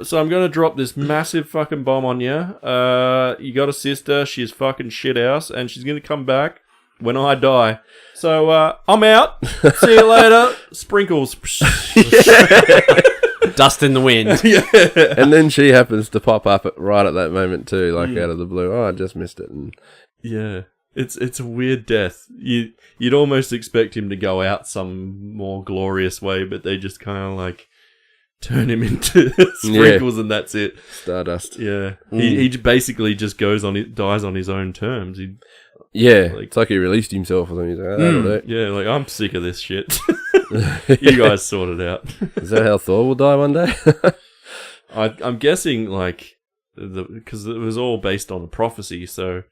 so I'm going to drop this massive fucking bomb on you. You got a sister, she's fucking shithouse, and she's going to come back when I die. So, I'm out. See you later. Sprinkles. Dust in the wind. And then she happens to pop up right at that moment too, like out of the blue. Oh, I just missed it. And yeah, it's a weird death. You'd almost expect him to go out some more glorious way, but they just kind of like turn him into sprinkles and that's it. Stardust. Yeah, he basically just dies on his own terms. It's like he released himself or something. He's like, that'll do. Yeah, like I'm sick of this shit. You guys sort it out. Is that how Thor will die one day? I'm guessing like because it was all based on a prophecy, so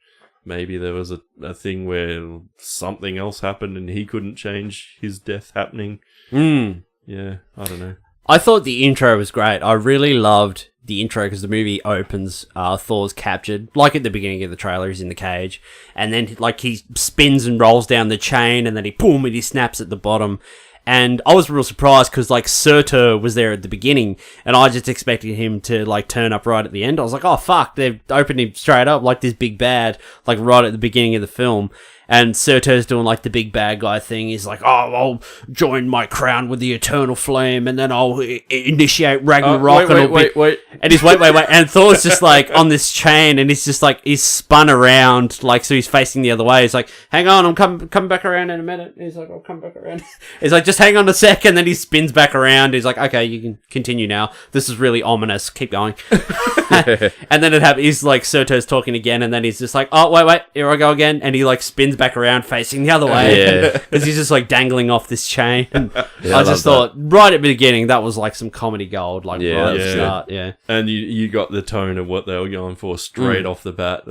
maybe there was a thing where something else happened and he couldn't change his death happening. Yeah, I don't know. I thought the intro was great. I really loved the intro because the movie opens, Thor's captured, like at the beginning of the trailer, he's in the cage, and then like he spins and rolls down the chain, and then he snaps at the bottom. And I was real surprised because like Surtur was there at the beginning, and I just expected him to like turn up right at the end. I was like, oh fuck, they've opened him straight up like this big bad, like right at the beginning of the film. And Surtur's doing like the big bad guy thing. He's like, oh, I'll join my crown with the eternal flame, and then I'll initiate Ragnarok. Wait. And he's wait. And Thor's just like on this chain, and he's just like, he's spun around, like, so he's facing the other way. He's like, hang on, I'm coming back around in a minute. He's like, I'll come back around. He's like, just hang on a sec, and then he spins back around. He's like, okay, you can continue now. This is really ominous. Keep going. And then it happens. He's like, Surtur's talking again, and then he's just like, oh, wait, here I go again. And he like spins back around facing the other way because he's just like dangling off this chain. And I just thought right at the beginning that was like some comedy gold, like right at the start. And you got the tone of what they were going for straight off the bat.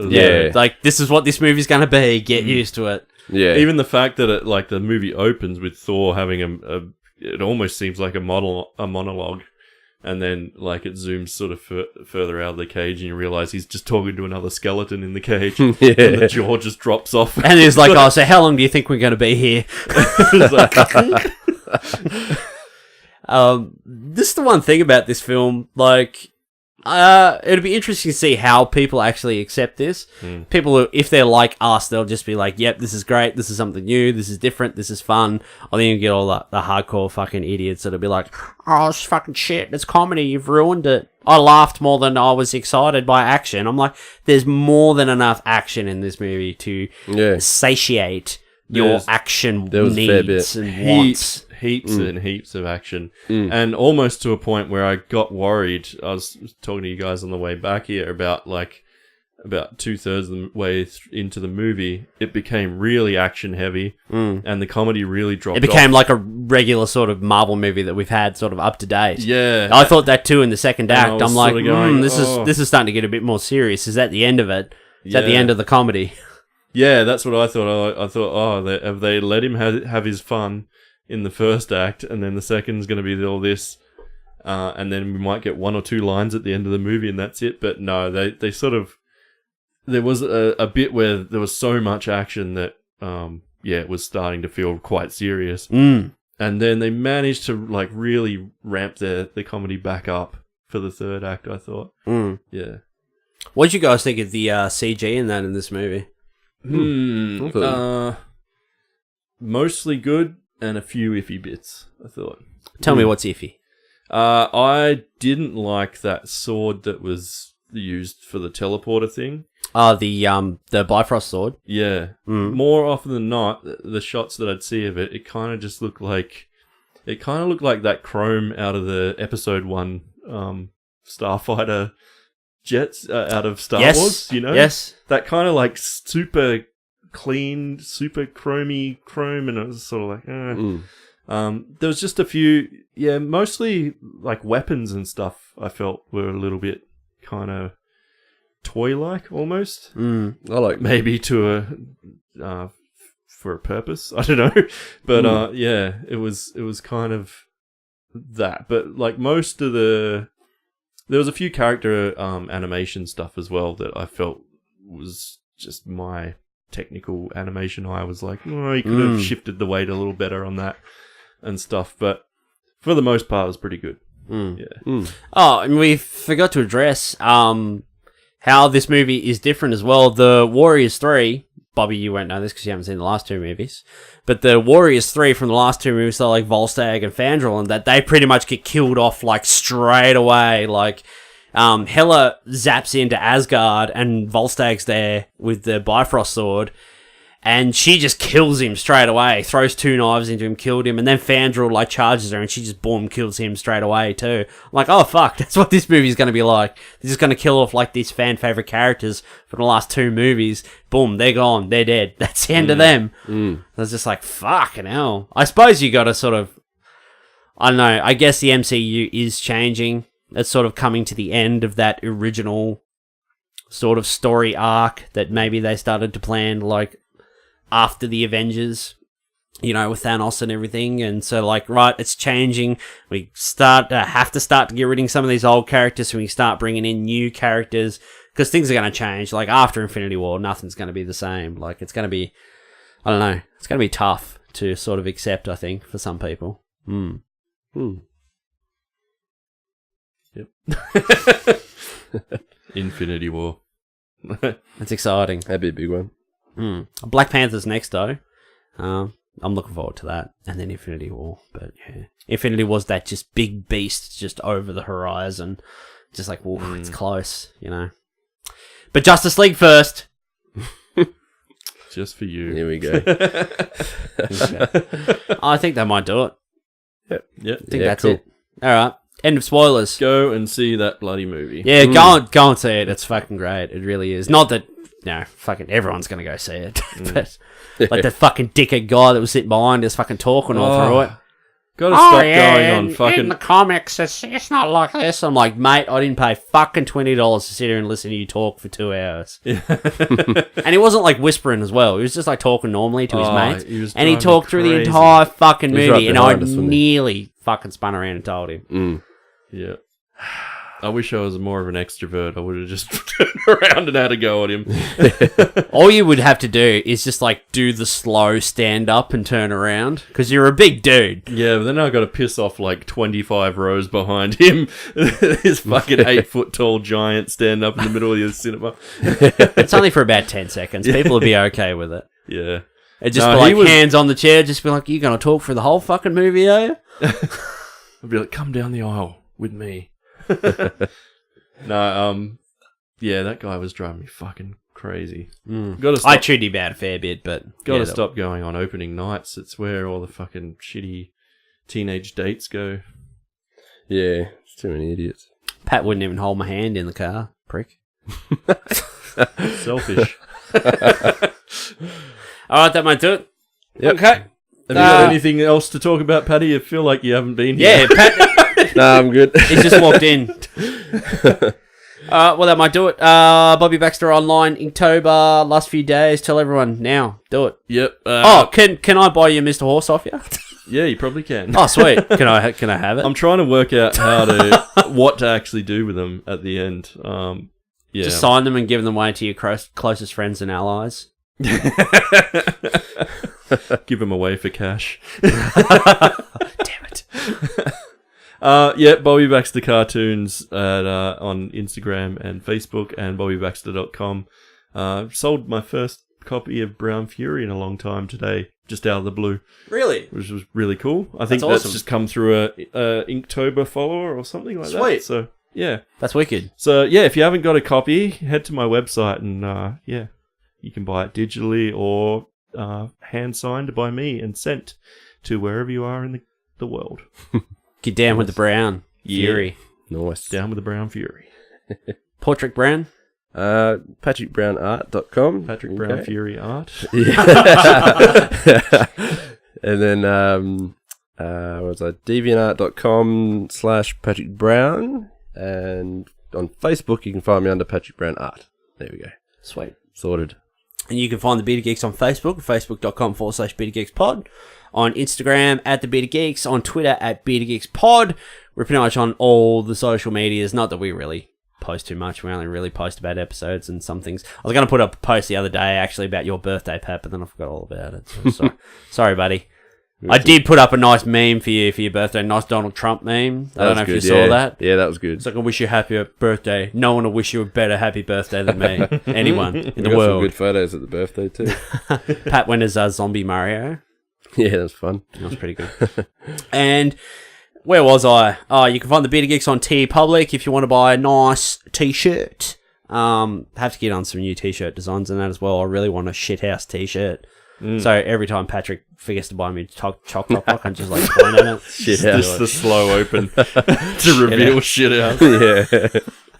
Like this is what this movie's gonna be. Get used to it. Yeah, even the fact that it like the movie opens with Thor having it almost seems like a monologue. And then, like, it zooms sort of further out of the cage, and you realise he's just talking to another skeleton in the cage. And the jaw just drops off. And he's like, oh, so how long do you think we're going to be here? This is the one thing about this film, like, it'd be interesting to see how people actually accept this. People, if they're like us, they'll just be like, yep, this is great, this is something new, this is different, this is fun. Or then you get all the hardcore fucking idiots that'll be like, oh, it's fucking shit, it's comedy, you've ruined it. I laughed more than I was excited by action. I'm like, there's more than enough action in this movie to satiate your action needs and wants. Heaps and heaps of action, and almost to a point where I got worried. I was talking to you guys on the way back here about 2/3 of the way into the movie, it became really action heavy, and the comedy really dropped. It became off. like a regular sort of Marvel movie that we've had sort of up to date. Yeah, I thought that too in the second act. I'm like, this is starting to get a bit more serious. Is that the end of it? Is that the end of the comedy? Yeah, that's what I thought. I thought, have they let him have his fun in the first act, and then the second's going to be all this, and then we might get 1 or 2 lines at the end of the movie, and that's it. But no, they sort of... There was a bit where there was so much action that, it was starting to feel quite serious. Mm. And then they managed to, like, really ramp the comedy back up for the third act, I thought. Mm. Yeah. What did you guys think of the CG in this movie? Mostly good and a few iffy bits, I thought. Tell me what's iffy. I didn't like that sword that was used for the teleporter thing. The Bifrost sword. Yeah. Mm. More often than not, the shots that I'd see of it, it kind of just looked like... It kind of looked like that chrome out of the episode 1 Starfighter jets out of Star Wars, you know? Yes. That kind of like super clean, super chromey chrome, and it was sort of like, there was just a few, mostly like weapons and stuff I felt were a little bit kind of toy-like almost. I like maybe to for a purpose, I don't know. But it was kind of that. But like most of there was a few character animation stuff as well that I felt was just my technical animation. I was like, you could have shifted the weight a little better on that and stuff. But for the most part, it was pretty good. Yeah. Oh, and we forgot to address how this movie is different as well. The Warriors 3, Bobby, you won't know this because you haven't seen the last 2 movies, but the Warriors 3 from the last 2 movies, so like Volstagg and Fandral, and that they pretty much get killed off like straight away. Like Hela zaps into Asgard and Volstagg's there with the Bifrost sword, and she just kills him straight away, throws 2 knives into him, killed him, and then Fandral like charges her and she just boom kills him straight away too. I'm like, oh fuck, that's what this movie's gonna be like. This is gonna kill off like these fan favorite characters from the last 2 movies. Boom, they're gone, they're dead. That's the end of them. I was just like, fucking hell. I suppose you gotta sort of, I don't know, I guess the MCU is changing. It's sort of coming to the end of that original sort of story arc that maybe they started to plan like after the Avengers, you know, with Thanos and everything. And so, like, right, it's changing. We have to start to get rid of some of these old characters so we can start bringing in new characters because things are going to change. Like, after Infinity War, nothing's going to be the same. Like, it's going to be, I don't know, it's going to be tough to sort of accept, I think, for some people. Yep. Infinity War. That's exciting. That'd be a big one. Black Panther's next, though. I'm looking forward to that. And then Infinity War. But yeah, Infinity War's that just big beast just over the horizon. Just like, whoa, it's close, you know. But Justice League first. Just for you. Here we go. I think they might do it. Yep. I think that's it. All right. End of spoilers. Go and see that bloody movie. Yeah, go and see it. It's fucking great. It really is. Not that, fucking everyone's going to go see it. But like the fucking dickhead guy that was sitting behind us fucking talking all through it. Gotta stop going on fucking... in the comics, it's not like this. I'm like, mate, I didn't pay fucking $20 to sit here and listen to you talk for 2 hours. Yeah. And he wasn't like whispering as well. He was just like talking normally to his mates. And he talked through the entire fucking movie, and I nearly fucking spun around and told him. Yeah. I wish I was more of an extrovert. I would have just turned around and had a go at him. All you would have to do is just like do the slow stand up and turn around because you're a big dude. Yeah, but then I got to piss off like 25 rows behind him. This fucking 8-foot tall giant stand up in the middle of the cinema. It's only for about 10 seconds. People will be okay with it. Yeah. It'd just be like hands on the chair, just be like, you going to talk for the whole fucking movie, are you? I'd be like, come down the aisle with me. No, that guy was driving me fucking crazy. Gotta stop. I chewed him out a fair bit, but gotta stop going on opening nights. It's where all the fucking shitty teenage dates go. Yeah, it's too many idiots. Pat wouldn't even hold my hand in the car, prick. Selfish. Alright, that might do it. Yep. Okay. Have you got anything else to talk about, Paddy? I feel like you haven't been here. Yeah, Pat. No, I'm good. He just walked in. Well, that might do it. Bobby Baxter online, Inktober, last few days. Tell everyone now. Do it. Yep. Can I buy you Mr. Horse off you? Yeah, you probably can. Oh, sweet. Can I have it? I'm trying to work out what to actually do with them at the end. Yeah. Just sign them and give them away to your closest friends and allies. Give them away for cash. Damn it. Yeah, Bobby Baxter Cartoons on Instagram and Facebook, and bobbybaxter.com. Sold my first copy of Brown Fury in a long time today, just out of the blue. Really? Which was really cool. I think That's that's awesome. just come through a Inktober follower or something like that. Sweet. So, yeah. That's wicked. So, yeah, if you haven't got a copy, head to my website and, yeah, you can buy it digitally or hand-signed by me and sent to wherever you are in the world. Get down with the Brown Fury. Nice. Down with the Brown Fury. Portrait Brown? PatrickBrownArt.com. Patrick Brown Fury Art. Yeah. And then, what was I? DeviantArt.com/Patrick Brown. And on Facebook, you can find me under Patrick Brown Art. There we go. Sweet. Sorted. And you can find the Bearded Geeks on Facebook, facebook.com/Bearded Geeks Pod. On Instagram at the Bearded Geeks. On Twitter at Bearded Geeks Pod. We're pretty much on all the social medias. Not that we really post too much. We only really post about episodes and some things. I was going to put up a post the other day actually about your birthday, Pat, but then I forgot all about it. So sorry, buddy. I did put up a nice meme for you for your birthday. Nice Donald Trump meme. I don't know if you saw that. Yeah, that was good. It's like, I wish you a happy birthday. No one will wish you a better happy birthday than me. Anyone in We the got world. some good photos at the birthday too. Pat went as Zombie Mario. Yeah, that was fun. That was pretty good. And where was I? Oh, you can find the Bearded Geeks on TeePublic if you want to buy a nice t-shirt. Have to get on some new t-shirt designs and that as well. I really want a shithouse t-shirt. So every time Patrick forgets to buy me chocolate, I can just like point at it. Just the slow open to reveal shit out. Yeah.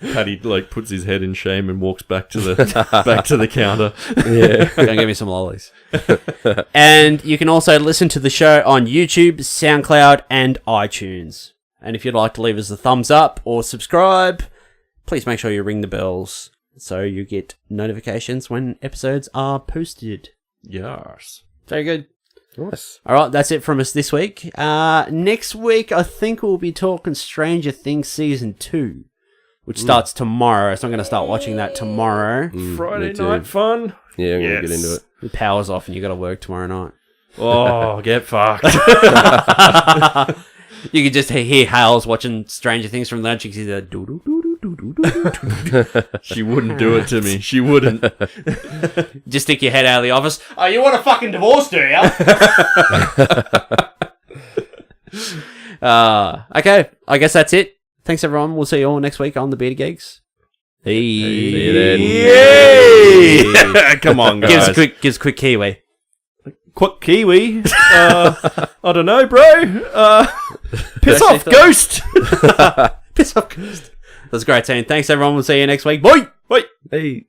Paddy like puts his head in shame and walks back to the counter. Yeah. Go and give me some lollies. And you can also listen to the show on YouTube, SoundCloud, and iTunes. And if you'd like to leave us a thumbs up or subscribe, please make sure you ring the bells so you get notifications when episodes are posted. Yes. Very good. Nice. All right, that's it from us this week. Next week, I think we'll be talking Stranger Things Season 2, which starts tomorrow. So I'm going to start watching that tomorrow. Friday me too. night fun. Yeah, I'm going to get into it. The power's off and you got to work tomorrow night. Oh, get fucked. You could just hear Hales watching Stranger Things from lunch. You can see the She wouldn't do it to me. She wouldn't. Just stick your head out of the office. Oh, you want a fucking divorce, do you? Okay, I guess that's it. Thanks, everyone. We'll see you all next week on the Bearded Geeks. See you then. Yay! Come on, guys. Give us a quick Kiwi. Quick Kiwi. I don't know, bro. Piss off, Ghost. Piss off, Ghost. That's a great team. Thanks, everyone. We'll see you next week. Bye. Wait. Hey.